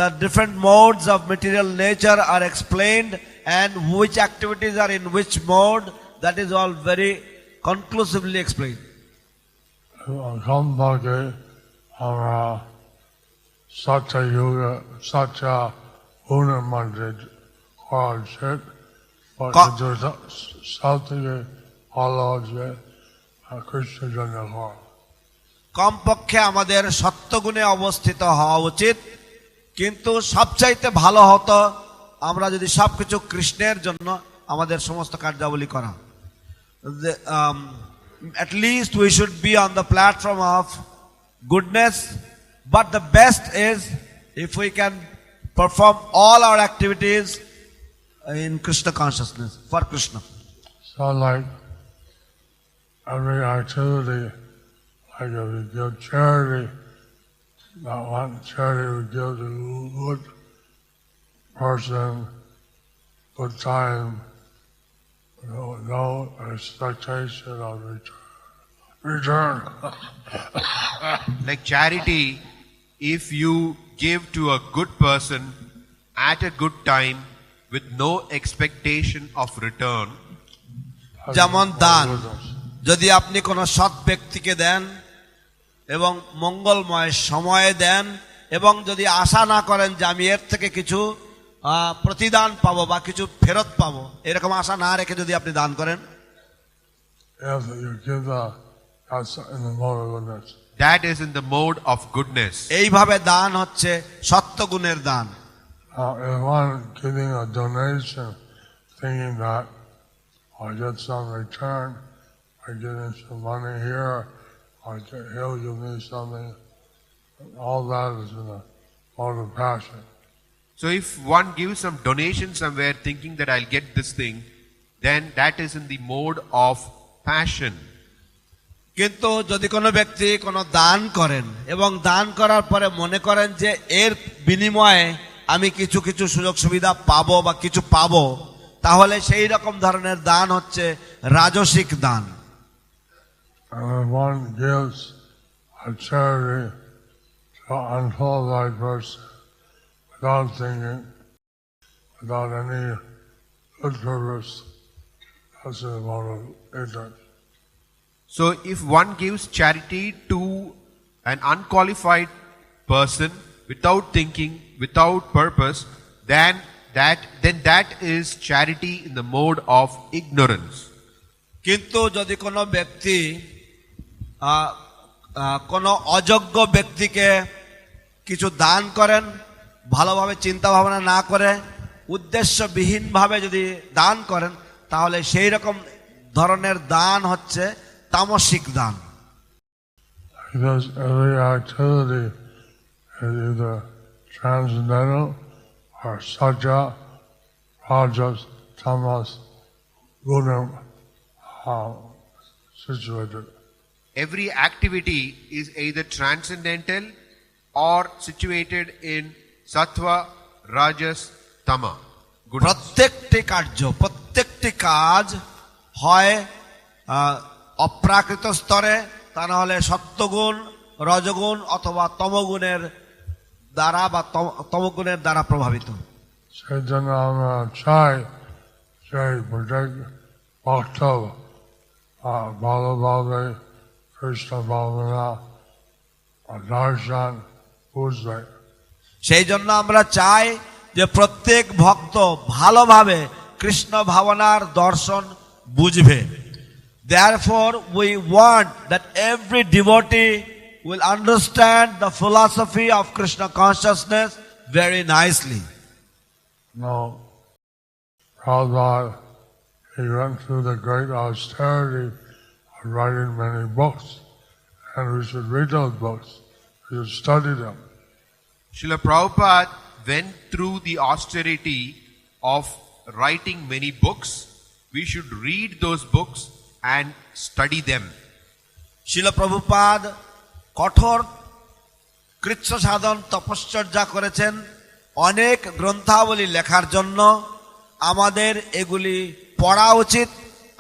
the different modes of material nature are explained and which activities are in which mode, that is all very conclusively explained. Kambhage আমরা Satya Yoga, Satya Unamanjid করা উচিত, কিন্তু সব থেকে ভালো হচ্ছে কৃষ্ণের জন্য করা। কমপক্ষে আমাদের সত্যগুণে অবস্থিত হওয়া উচিত, কিন্তু সবচাইতে ভালো হতো আমরা যদি সবকিছু কৃষ্ণের জন্য আমাদের সমস্ত কার্যাবলী করা। At least we should be on the platform of goodness, but the best is if we can perform all our activities in Krishna consciousness, for Krishna. So like every activity, like if we give charity, that one charity we give to a good person, good time, no expectation of return. Like charity, if you give to a good person at a good time with no expectation of return, যেমন দান, যদি আপনি কোনো সৎ ব্যক্তিকে দেন এবং মঙ্গলময় সময়ে দেন এবং যদি আশা না করেন যে আমি এর থেকে কিছু প্রতিদান পাবো বা কিছু ফেরত পাবো, এরকম আশা না রেখে যদি আপনি দান করেন, that is in the mode of goodness. এইভাবে দান হচ্ছে সত্যগুণের দান। If one giving a donation, thinking that I'll get some return, I get in some money here, he'll give me something, all that is in the mode of passion. So if one gives some donation somewhere thinking that I'll get this thing, then that is in the mode of passion. কিন্তু যদি কোনো ব্যক্তি কোনো দান করেন এবং দান করার পরে মনে করেন যে এর বিনিময়ে আমি কিছু কিছু সুযোগ সুবিধা পাবো বা কিছু পাবো, তাহলে সেই রকম ধরনের দান হচ্ছে রাজসিক দান। And one gives a charity to an unqualified person without thinking, without any good purpose, that's the mode of ignorance. So if one gives charity to an unqualified person without thinking, without purpose, then that is charity in the mode of ignorance. কিন্তু যদি কোনো ব্যক্তি কোনো অযোগ্য ব্যক্তিকে কিছু দান করেন, ভালোভাবে চিন্তা ভাবনা না করে উদ্দেশ্যবিহীনভাবে যদি দান করেন, তাহলে সেই রকম ধরনের দান হচ্ছে তামসিক দান। Because every activity is either transcendental or satya, rajas, tamas, gunam situated. Every activity is either transcendental or situated in sattva, rajas, tama. প্রত্যেকটি কার্য, প্রত্যেকটি কাজ হয় অপ্রাকৃত স্তরে, তা না হলে সত্যগুণ, রজগুণ অথবা তমগুণের দ্বারা বা তমগুণের দ্বারা প্রভাবিত। সেই জন্য আমরা চাই সেই প্রত্যেক ভক্ত ভালোভাবে কৃষ্ণ ভাবনা দর্শন বুঝবে। সেই জন্য আমরা চাই যে প্রত্যেক ভক্ত ভালোভাবে কৃষ্ণ ভাবনার দর্শন বুঝবে। Therefore, we want that every devotee will understand the philosophy of Krishna consciousness very nicely. No, Prabhupada, he went through the great austerity of writing many books, and we should read those books, we should study them. Srila Prabhupada went through the austerity of writing many books. We should read those books and study them. শিল প্রভুপাদ কঠোর কৃচ্ছ সাধন তপশ্চর্যা করেছেন অনেক গ্রন্থাবলী লেখার জন্য। আমাদের এগুলি পড়া উচিত,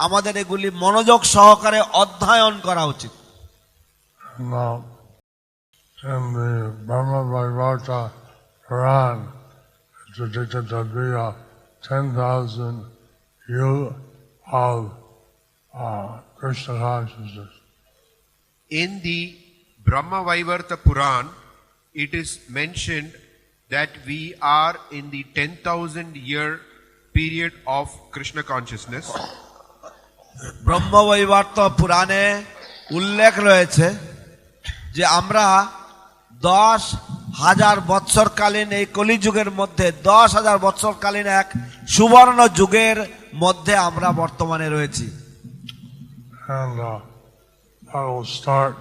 আমাদের এগুলি মনোযোগ সহকারে অধ্যয়ন করা উচিত। Now, in the Brahma Vaivata Puran, it's predicted to be a 10,000 years of Krishna consciousness. In the Brahma Vaivarta Puran, it is mentioned that we are in the 10,000 year period of Krishna consciousness. Brahmavaivarta পুরাণে উল্লেখ রয়েছে যে আমরা 10,000 বৎসরকালীন এই কলিযুগের মধ্যে 10,000 বৎসরকালীন এক সুবর্ণ যুগের মধ্যে আমরা বর্তমানে রয়েছি। And that will start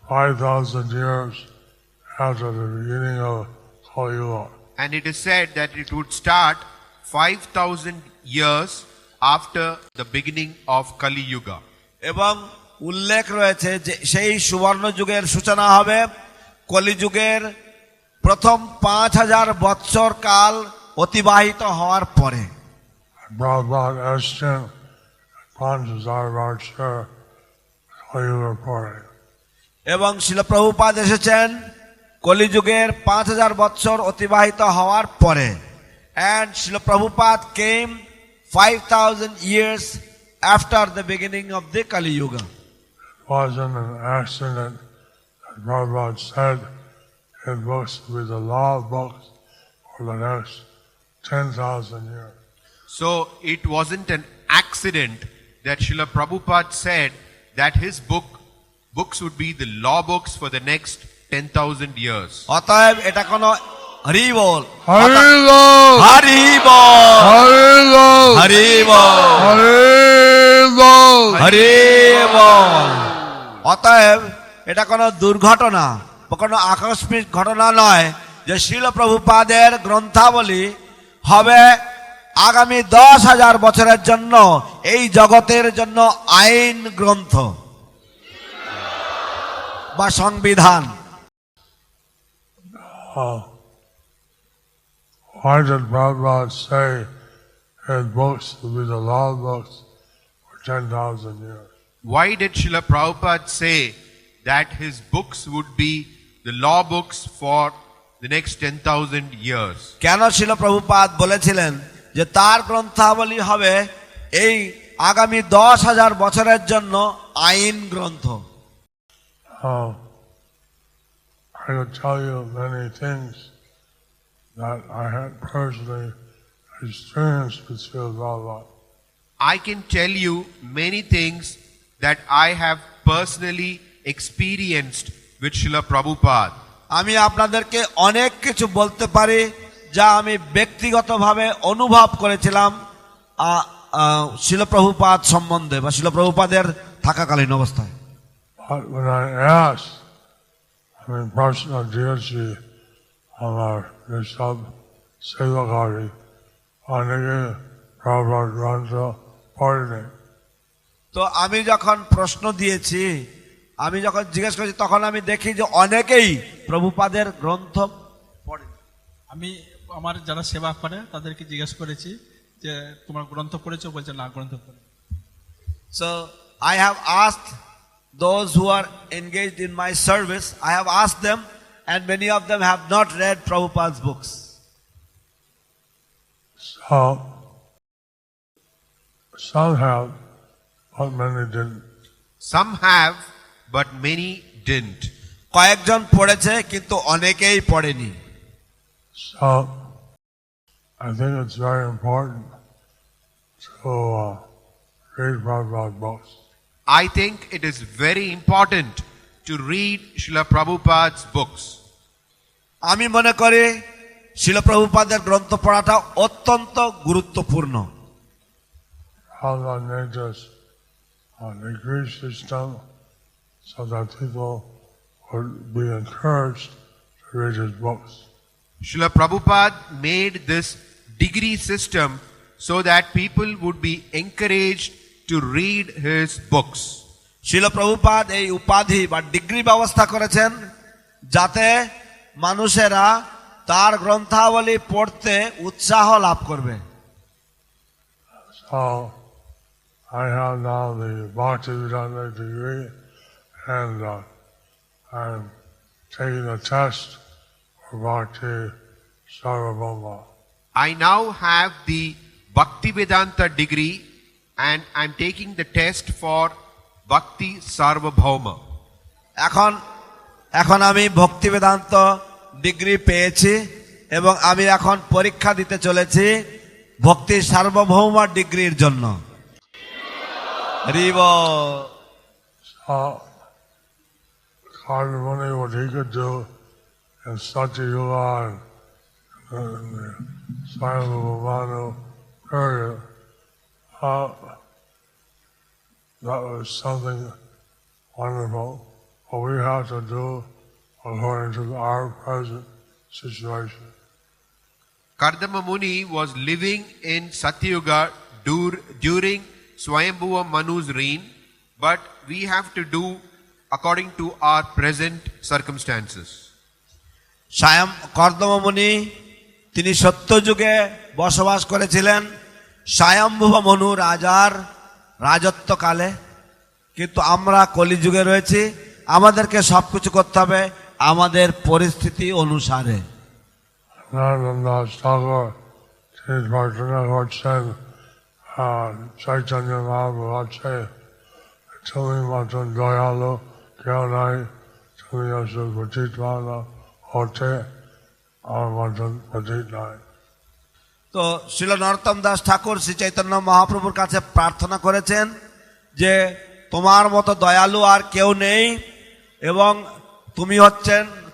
5,000 years after the beginning of Kali Yuga. And it is said that it would start 5,000 years after the beginning of Kali Yuga. এবং উল্লেখ রয়েছে যে সেই সুবর্ণ যুগের সূচনা হবে কলিযুগের প্রথম 5,000 বৎসর কাল অতিবাহিত হওয়ার পরে। Prabhupada Ashton, Panchazar Varcha, Kali Yuga Puri. এবং শিল প্রভুপাদ এসেছেন কলিযুগের 5,000 বৎসর অতিবাহিত হওয়ার পরে। And Srila Prabhupada came 5,000 years after the beginning of the Kali Yuga. It wasn't an accident that Prabhupada said his books will be the law of books for the next 10,000 years. So it wasn't an accident that Srila Prabhupada said that his books would be the law books for the next 10,000 years. অতএব এটা কোনো হরি বল Hari Bol! Hari বল Hari Bol! Hari বল Hari Bol! Hari বল। অতএব এটা কোনো দুর্ঘটনা বা কোনো আকস্মিক ঘটনা নয় যে শিল প্রভুপাদের গ্রন্থাবলী হবে আগামী 10,000 বছরের জন্য এই জগতের জন্য আইন গ্রন্থ বা সংবিধান। Why did Prabhupada say his books will be the law books for 10,000 years? Why did Srila Prabhupada say that his books would be the law books for the next 10,000 years? কেন শিল প্রভুপাদ বলেছিলেন যে তার গ্রন্থাবলী হবে এই আগামী 10,000 বছরের জন্য আইন গ্রন্থ? I could tell you many things that I had personally experienced with Srila Prabhupada. I can tell you many things that I have personally experienced with Srila Prabhupada. আমি আপনাদেরকে অনেক কিছু বলতে পারি যা আমি ব্যক্তিগতভাবে অনুভব করেছিলাম শিল প্রভুপাদ সম্বন্ধে বা শিল প্রভুপাদের থাকাকালীন অবস্থায়। But when I asked, Prashna Diyachi, our Rishabh Sevakari, Anige Prabhupada Grantha Pardine. তো আমি যখন প্রশ্ন দিয়েছি, আমি যখন জিজ্ঞেস করেছি, তখন আমি দেখি যে অনেকেই প্রভুপাদের গ্রন্থ পড়ে। আমি আমার যারা সেবা করে তাদেরকে জিজ্ঞেস করেছি যে তোমার গ্রন্থ পড়েছো, বলছে না গ্রন্থ পড়ে। So I have asked those who are engaged in my service, I have asked them, and many of them have not read Prabhupada's books. So, some have, but many didn't. Some have, but many didn't. কয়েকজন পড়েছে কিন্তু অনেকেই পড়েনি। So, I think it's very important to read Prabhupada's books. I think it is very important to read Srila Prabhupada's books. আমি মনে করি শিল প্রভুপাদের গ্রন্থ পড়াটা অত্যন্ত গুরুত্বপূর্ণ। Prabhupada made this degree system so that people would be encouraged to read his books. Srila Prabhupada made this degree system so that people would be encouraged to read his books. শিল প্রভুপাদ এই উপাধি বা degree ব্যবস্থা করেছেন যাতে মানুষেরা তার গ্রন্থাবলী পড়তে উৎসাহ লাভ করবে। So, I have now the Bhaktivedanta degree and I'm taking a test for Bhakti Sarvabhauma. I now have the Bhaktivedanta degree and I'm taking the test for Bhakti Sarvabhauma. এখন আমি ভক্তি বেদান্ত ডিগ্রি পেয়েছি এবং আমি এখন পরীক্ষা দিতে চলেছি ভক্তি সার্বভৌম ডিগ্রির জন্য। হরি বল। Kardamani, what he could do in Satyayuga and the Sayamavamanu period, that was something wonderful. What we have to do according to our present situation. Kardama Muni was living in Satyuga during Swayambhuva Manu's reign, but we have to do according to our present circumstances. কর্দমমুনি তিনি সত্যযুগে বসবাস করেছিলেন স্বয়ম্ভুব মনু রাজার রাজত্বকালে, কিন্তু আমরা কলিযুগে রয়েছি, আমাদেরকে সবকিছু করতে হবে আমাদের পরিস্থিতি অনুসারে। চৈতন্য মহাপ্রভু তুমি মতন দয়ালু কেউ নাই, তুমি আসো পতিত হতে, আমার মতন পতিত নাই। তো শ্রীল নরোত্তম দাস ঠাকুর শ্রী চৈতন্য মহাপ্রভুর কাছে প্রার্থনা করেছেন যে তোমার মতো দয়ালু আর কেউ নেই এবং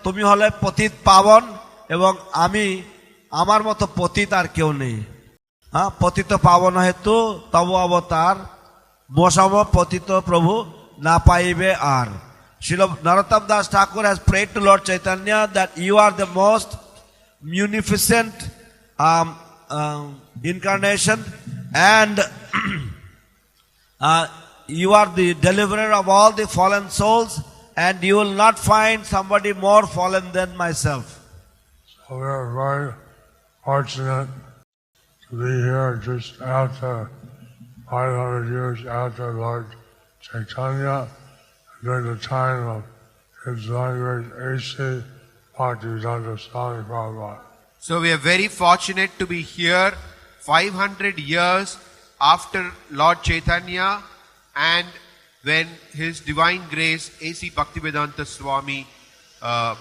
তুমি হলে পতিত পাবন এবং আমার মতো পতিত আর কেউ নেই। হ্যাঁ, পতিত পাবন হেতু তব অবতার বসব পতিত প্রভু না পাইবে আর। Srila Narottam Das Thakur has prayed to Lord Chaitanya that you are the most munificent incarnation and you are the deliverer of all the fallen souls and you will not find somebody more fallen than myself. So we are very fortunate to be here just after 500 years after Lord Chaitanya, during the time of His language, A.C. Bhaktivedanta Swami Prabhupada. So we are very fortunate to be here 500 years after Lord Chaitanya and when His Divine Grace A.C. Bhaktivedanta Swami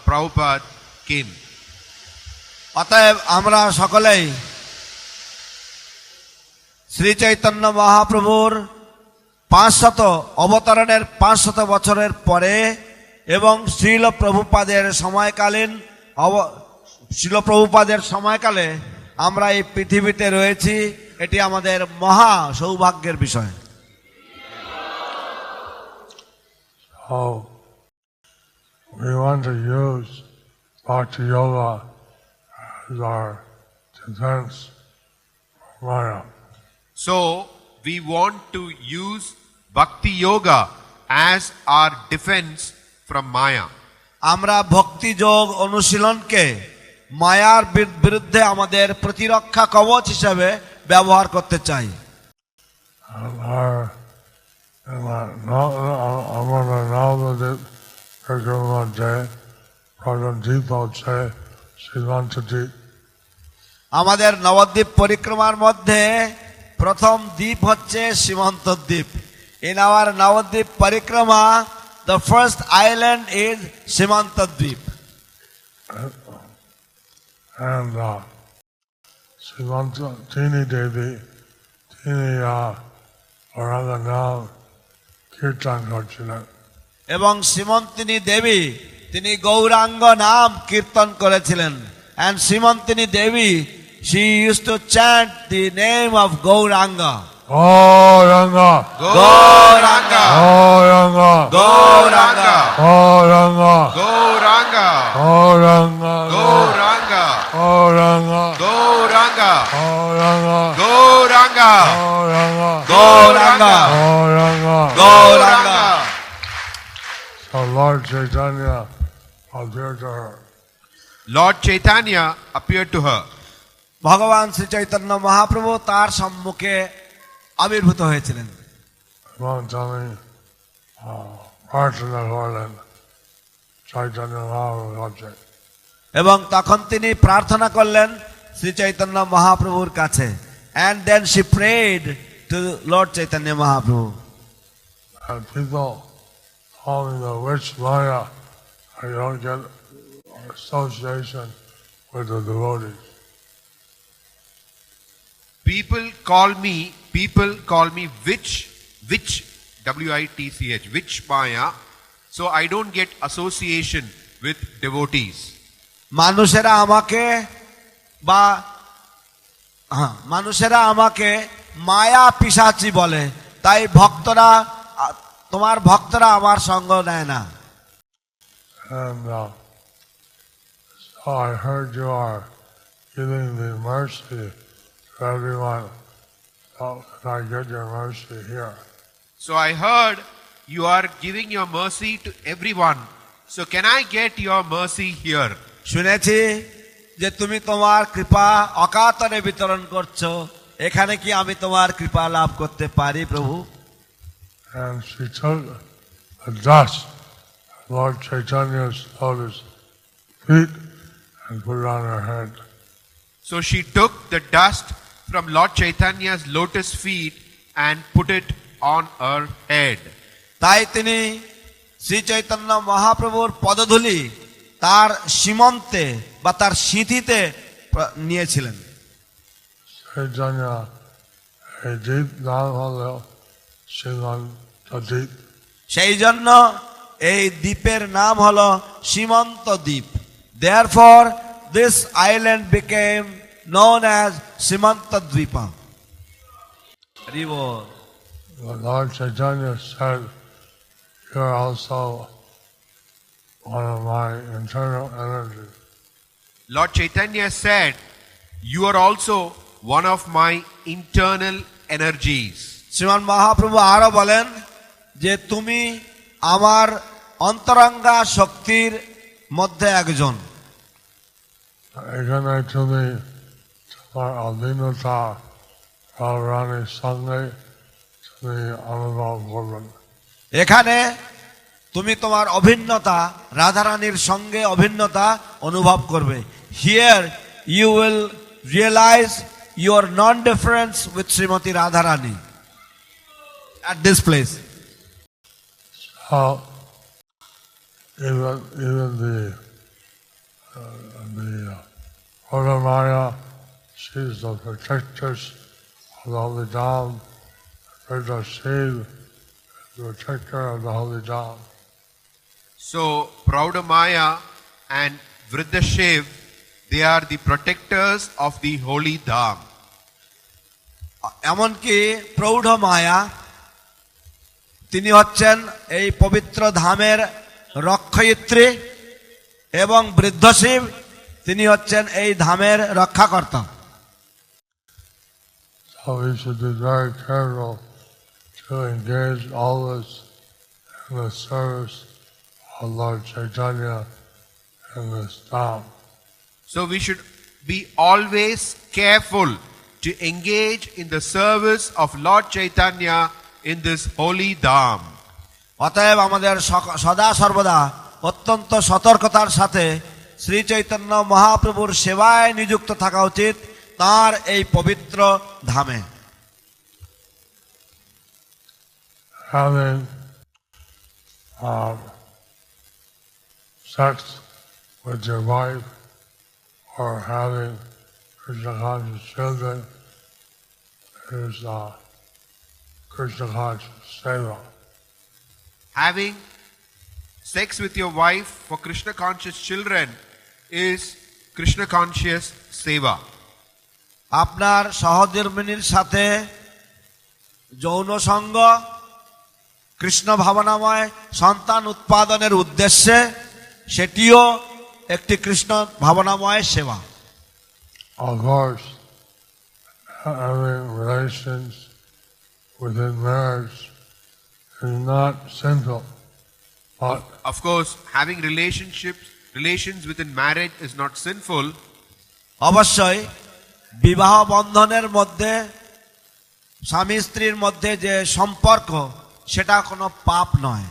Prabhupada came. অতএব আমরা সকলেই শ্রী চৈতন্য মহাপ্রভুর 500 অবতরণের 500 বছরের পরে এবং শ্রীল প্রভুপাদের সময়কালে আমরা এই পৃথিবীতে রয়েছি, এটি আমাদের মহা সৌভাগ্যের বিষয়। So we want to use Bhakti Yoga as our defense from Maya. So we want to use Bhakti Yoga as our defense from Maya. আমরা ভক্তি যোগ অনুশীলনকে মায়ার বিরুদ্ধে আমাদের প্রতিরক্ষা কবচ হিসেবে ব্যবহার করতে চাই। আমাদের নবদ্বীপ পরিক্রমার মধ্যে প্রথম দ্বীপ হচ্ছে সীমান্ত দ্বীপ। In our Navadvip Parikrama, the first island is Simantadvip. And Simantini Devi, Aranganam, Kirtan করছিলেন। এবং সীমন্তিনী দেবী তিনি গৌরাঙ্গ নাম কীর্তন করেছিলেন। And Simantini Devi, she used to chant the name of Gauranga. Gauranga, Gauranga, Gauranga, Gauranga, Gauranga, Gauranga, Gauranga, Gauranga, Gauranga, Gauranga, Gauranga, Gauranga, Gauranga, Gauranga, Gauranga, Gauranga. So Lord Chaitanya appeared to her. Lord Chaitanya appeared to her. ভগবান শ্রী চৈতন্য মহাপ্রভু তার সম্মুখে আবির্ভূত হয়েছিলেন এবং তিনি প্রার্থনা করলেন চৈতন্য মহাপ্রভুর কাছে। এবং তখন তিনি প্রার্থনা করলেন শ্রী চৈতন্য মহাপ্রভুর কাছে and then she prayed to Lord Chaitanya Mahaprabhu. And people call me the witch Maya. I don't get association with the devotees. People call me witch, W-I-T-C-H, witch Maya. So I don't get association with devotees. মানুষেরা আমাকে মায়া পিশাচি বলে, তাই ভক্তরা তোমার ভক্তরা আমার সঙ্গ নেয় না। And so I heard you are giving the mercy to everyone. So can I get your mercy here? So I heard you are giving your mercy to everyone. So can I get your mercy here? শুনেছি যে তুমি তোমার কৃপা অকাতরে বিতরণ করছো, এখানে কি আমি তোমার কৃপা লাভ করতে পারি প্রভু? And she took the dust of Lord Chaitanya's lotus feet and put it on her head. So she took the dust from Lord Chaitanya's lotus feet and put it on her head. তাই তিনি শ্রী চৈতন্য মহাপ্রভুর পদধূলি তার সীমন্তে বা তার সিঁথিতে নিয়েছিলেন। Chaitanya, a deep Navajo, Srimanta Deep. সেই জন্য এই দ্বীপের নাম হলো সীমন্ত দ্বীপ। Therefore, this island became known as Simanta Dvipa. Lord Chaitanya said, you are also one of my internal energies. Lord Chaitanya said, you are also one of my internal energies. শ্রীমান মহাপ্রভু আরো বলেন যে তুমি আমার অন্তরঙ্গা শক্তির মধ্যে একজন। এখানে তুমি তোমার অধীনতা রাধারানীর সঙ্গে তুমি অনুভব করবেন। এখানে তুমি তোমার অভিন্নতা রাধারানীর সঙ্গে অভিন্নতা অনুভব করবে। Here you will realise your non difference with Shrimati Radharani at this place. So even the Holy Maya, she's the protectress of the Holy Dham. Vrida Shiv is the protector of the Holy Dham. So Praudamaya and Vriddashiv, they are the protectors of the holy Dham. এমনকি প্রৌঢ় মায়া তিনি হচ্ছেন এই পবিত্র ধামের রক্ষয়িত্রী এবং বৃদ্ধশিব তিনি হচ্ছেন এই ধামের রক্ষাকর্তা। So we should be very careful to engage always in the service of Lord Chaitanya in this dham. So we should be always careful to engage in the service of Lord Chaitanya in this holy Dham. অতএব আমাদের সদা সর্বদা অত্যন্ত সতর্কতার সাথে শ্রী চৈতন্য মহাপ্রভুর সেবায় নিযুক্ত থাকা উচিত তার এই পবিত্র ধামে। Having sex with your wife or having Krishna conscious children is Krishna conscious seva. Having sex with your wife for Krishna conscious children is Krishna conscious seva. আপনার সহধর্মিণীর সাথে যৌন সঙ্গ কৃষ্ণ ভাবনাময় সন্তান উৎপাদনের উদ্দেশ্যে সেটিও একটি কৃষ্ণ ভাবনাময় সেবা। Of course, having relations within marriage is not sinful, but Of course, having relations within marriage is not sinful. অবশ্যই বিবাহ বন্ধনের মধ্যে স্বামী স্ত্রীর মধ্যে যে সম্পর্ক সেটা কোনো পাপ নয়।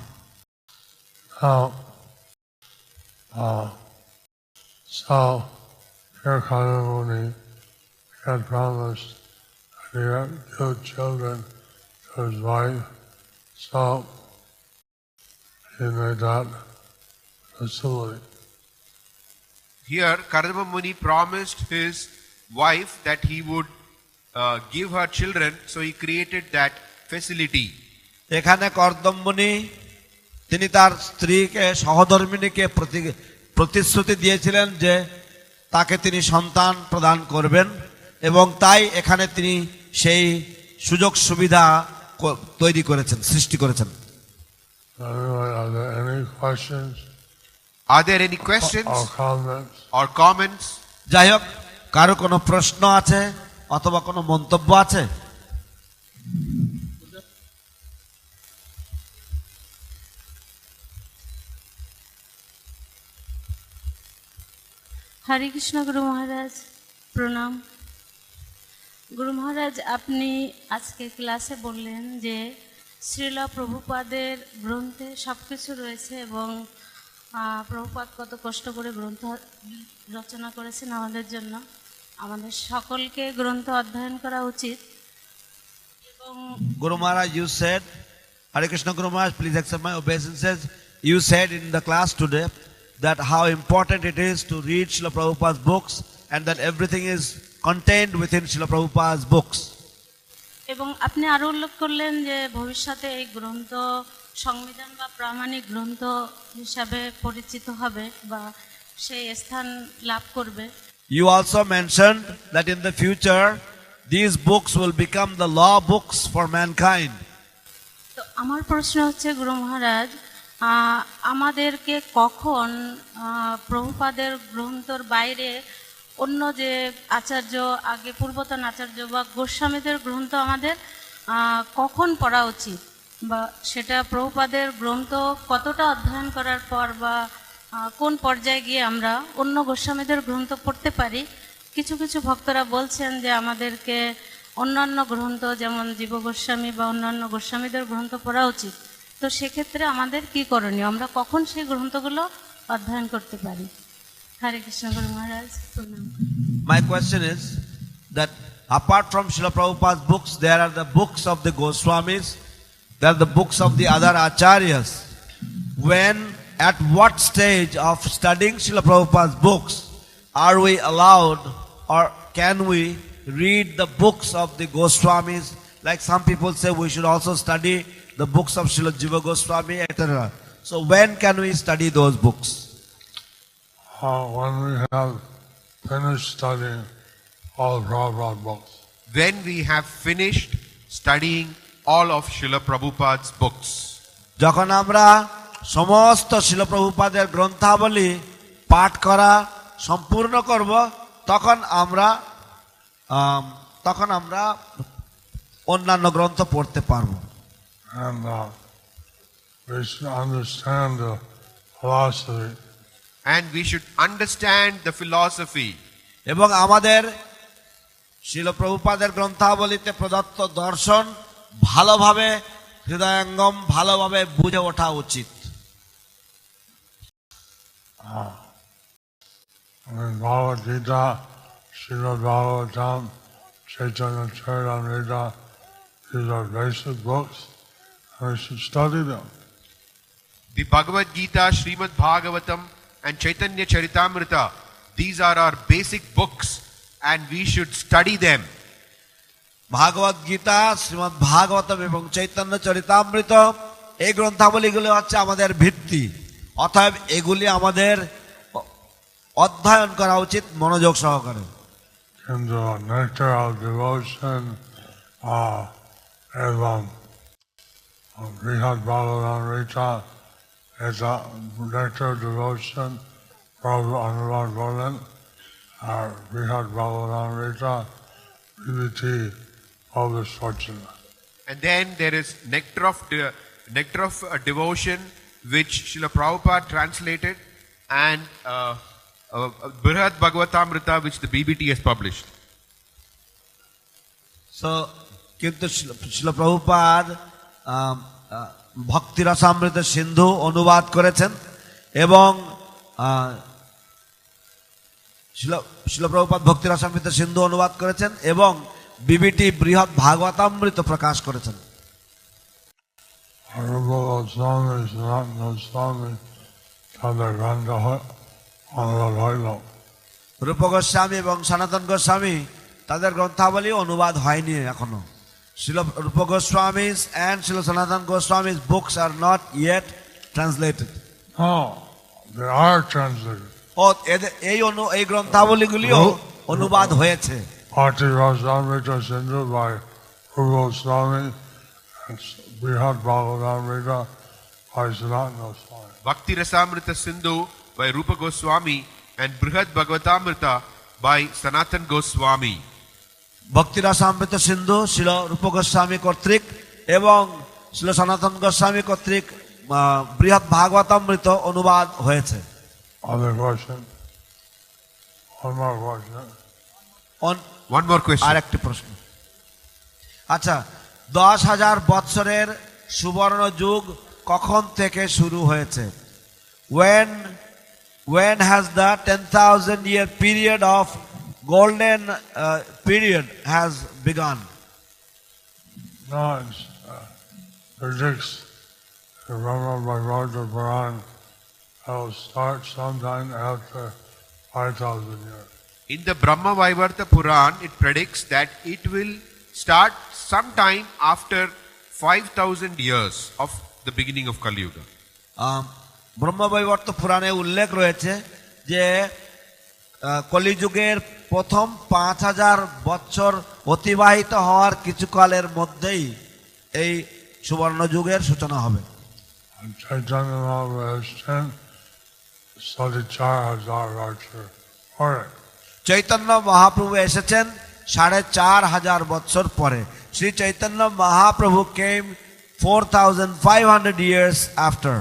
So Kirkandamuni had promised he had give children to his wife, so he made that facility. Here, Kardama Muni promised his wife that he would give her children, so he created that facility. এখানে কর্দম মুনি তিনি তার স্ত্রীকে সহধর্মিণীকে প্রতিশ্রুতি দিয়েছিলেন যে তাকে তিনি সন্তান প্রদান করবেন এবং তাই এখানে তিনি সেই সুযোগ সুবিধা তৈরি করেছেন, সৃষ্টি করেছেন। Anyway, are there any questions Are there any questions or comments? or comments? যাই হোক, কারো কোনো প্রশ্ন আছে অথবা কোনো মন্তব্য আছে? হরে কৃষ্ণ গুরু মহারাজ, প্রণাম। গুরু মহারাজ, আপনি আজকে ক্লাসে বললেন যে শ্রীলা প্রভুপাদের গ্রন্থে সব কিছু রয়েছে এবং প্রভুপাদ কত কষ্ট করে গ্রন্থ রচনা করেছেন আমাদের জন্য। আমাদের সকলকে গ্রন্থ অধ্যয়ন করা উচিত। এবং Guru Maharaj, you said, Hare Krishna Guru Maharaj, please accept my obeisances. You said in the class today that how important it is to read Srila Prabhupada's books and that everything is contained within Srila Prabhupada's books. এবং আপনি আরও উল্লেখ করলেন যে ভবিষ্যতে এই গ্রন্থ সংবিধান বা প্রামাণিক গ্রন্থ হিসাবে পরিচিত হবে বা সেই স্থান লাভ করবে। You also mentioned that in the future these books will become the law books for mankind. তো আমার প্রশ্ন হচ্ছে গুরু মহারাজ, আমাদেরকে কখন প্রভুপাদের গ্রন্থর বাইরে অন্য যে আচার্য, আগে পূর্বতন আচার্য বা গোস্বামীদের গ্রন্থ আমাদের কখন পড়া উচিত, বা সেটা প্রভুপাদের গ্রন্থ কতটা অধ্যয়ন করার পর বা কোন পর্যায়ে গিয়ে আমরা অন্য গোস্বামীদের গ্রন্থ পড়তে পারি? কিছু কিছু ভক্তরা বলছেন যে আমাদেরকে অন্যান্য গ্রন্থ যেমন জীব গোস্বামী বা অন্যান্য গোস্বামীদের গ্রন্থ পড়া উচিত। তো সেক্ষেত্রে আমাদের কি করণীয়, আমরা কখন সেই গ্রন্থগুলো অধ্যয়ন করতে পারি? হরে কৃষ্ণ গুরু মহারাজ, প্রণাম। My question is that apart from Srila Prabhupada's books, there are the books of the Goswamis, there are the books of the other acharyas. When, at what stage of studying Srila Prabhupada's books are we allowed or can we read the books of the Goswamis? Like some people say we should also study the books of Srila Jiva Goswami, etc. So when can we study those books? When we have finished studying all Prabhupada books. When we have finished studying all of Srila Prabhupada's books. যখন আমরা সমস্ত শিল প্রভুপাদের গ্রন্থাবলী পাঠ করা সম্পূর্ণ করব, তখন আমরা অন্যান্য গ্রন্থ পড়তে পারব। And we should understand the philosophy. And we should understand the philosophy. এবং আমাদের শিল প্রভুপাদের গ্রন্থাবলীতে প্রদত্ত দর্শন ভালোভাবে হৃদয়ঙ্গম ভালোভাবে বুঝে ওঠা উচিত। Bhagavad Gita, Srimad Bhagavatam, Chaitanya Charitamrita, these are basic books, and we should study them. The Bhagavad Gita, Srimad Bhagavatam and Chaitanya Charitamrita, these are our basic books and we should study them. ভাগবত গীতা, শ্রীমদ্ ভাগবতম এবং চৈতন্য চরিতামৃত এই গ্রন্থাবলীগুলি হচ্ছে আমাদের ভিত্তি, অতএব এগুলি আমাদের অধ্যয়ন করা উচিত মনোযোগ সহকারে। কিন্তু nectar of devotion এবং Brihad Bhagavatamrita is a nectar of devotion. Prabhu Anurag বলেন আর Brihad Bhagavatamrita BBT published fortunate. And then there is nectar of devotion which Srila Prabhupada translated, and Brihad Bhagavatamrita which the BBT has published. So কিন্তু শিল প্রভুপাদ ভক্তি রসামৃত সিন্ধু অনুবাদ করেছেন এবং শিল প্রভুপাদ ভক্তি রসামৃত সিন্ধু অনুবাদ করেছেন এবং বিবিটি বৃহৎ ভাগবতামৃত প্রকাশ করেছেন। Rupa Goswami, Sanatana Goswami, তাদের গ্রন্থ অনুবাদ হইল। রূপ গোস্বামী এবং সনাতন গোস্বামী তাদের গ্রন্থাবলী অনুবাদ হয়নি এখনো। Srila Rupa Goswami's and Srila Sanatana Goswami's books are not yet translated. No, they are translated. ও এই গ্রন্থাবলীগুলিও অনুবাদ হয়েছে। Bhakti Rasamrita Sindhu by Rupa Goswami and Brihad Bhagavatamrita by Sanatana Goswami. Bhakti Rasamrita Sindhu by Rupa Goswami and Brihad Bhagavatamrita by Sanatan Goswami. ভক্তি রসামৃত সিন্ধু শিল রূপ গোস্বামী কর্তৃক এবং শিল সনাতন গোস্বামী কর্তৃক বৃহৎ ভাগবতামৃত অনুবাদ হয়েছে। Other question? One more question. One more question. আর একটি প্রশ্ন। আচ্ছা, 10,000 বৎসরের সুবর্ণ যুগ কখন থেকে শুরু হয়েছে? When has the 10,000 year period of golden period has begun? No, it's predicts the Brahma Bhagavata Puran will start sometime after 5,000 years. In the Brahma Vaivarta Puran, it predicts that it will start sometime after 5,000 years of the beginning of Kali Yuga. Brahmavaivarta পুরাণে উল্লেখ রয়েছে যে কলিযুগের প্রথম 5,000 বছর অতিবাহিত হওয়ার কিছুকালের মধ্যেই এই সুবর্ণ যুগের সূচনা হবে। চৈতন্য মহাপ্রভু এসেছেন 4,500 বছর পরে। শ্রী চৈতন্য মহাপ্রভু কেম 4,500 years after.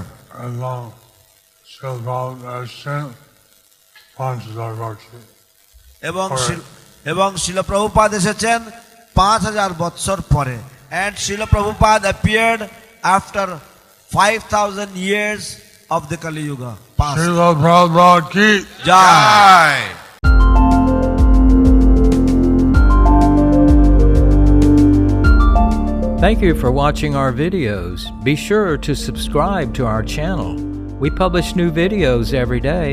এবং শিল প্রভুপাদ এসেছেন 5,000 বছর পরে। And Srila Prabhupada appeared after 5,000 years of the Kali Yuga. Srila Prabhupada ki jai. Thank you for watching our videos. Be sure to subscribe to our channel. We publish new videos every day,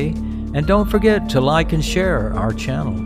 and don't forget to like and share our channel.